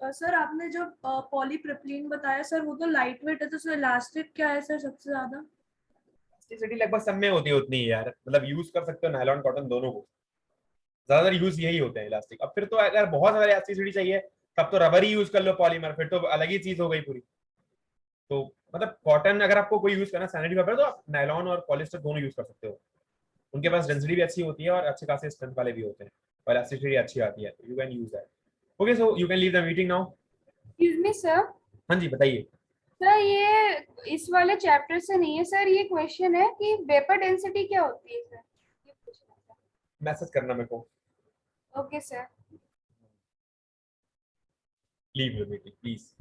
सर आपने जो पॉलीप्रोपिलीन बताया सर, वो तो लाइट वेट है, तो उसमें इलास्टिक क्या है सर सबसे ज्यादा? इलास्टिसिटी लगभग सब में होती है उतनी ही यार, मतलब यूज कर सकते हो नायलॉन कॉटन दोनों को, ज्यादातर यूज यही होते हैं इलास्टिक। अब फिर तो अगर बहुत ज्यादा इलास्टिसिटी चाहिए तब तो रबर ही यूज कर लो, पॉलीमर, फिर तो अलग ही चीज हो गई पूरी। तो मतलब कॉटन अगर आपको कोई यूज करना सैनिटरी फाइबर, तो आप नायलॉन और पॉलिस्टर दोनों यूज कर सकते हो, उनके पास डेंसिटी भी अच्छी होती है और अच्छे खासे स्ट्रेंथ वाले भी होते हैं और इलास्टिसिटी अच्छी आती है, you can use that. Okay, so you can leave the meeting now. Excuse me sir. हाँ जी बताइए। सर ये इस वाले चैप्टर से नहीं है सर, ये क्वेश्चन है कि वेपर डेंसिटी क्या होती है सर, ये पूछना था। मैसेज करना मेरे को। Okay sir. Leave the meeting please.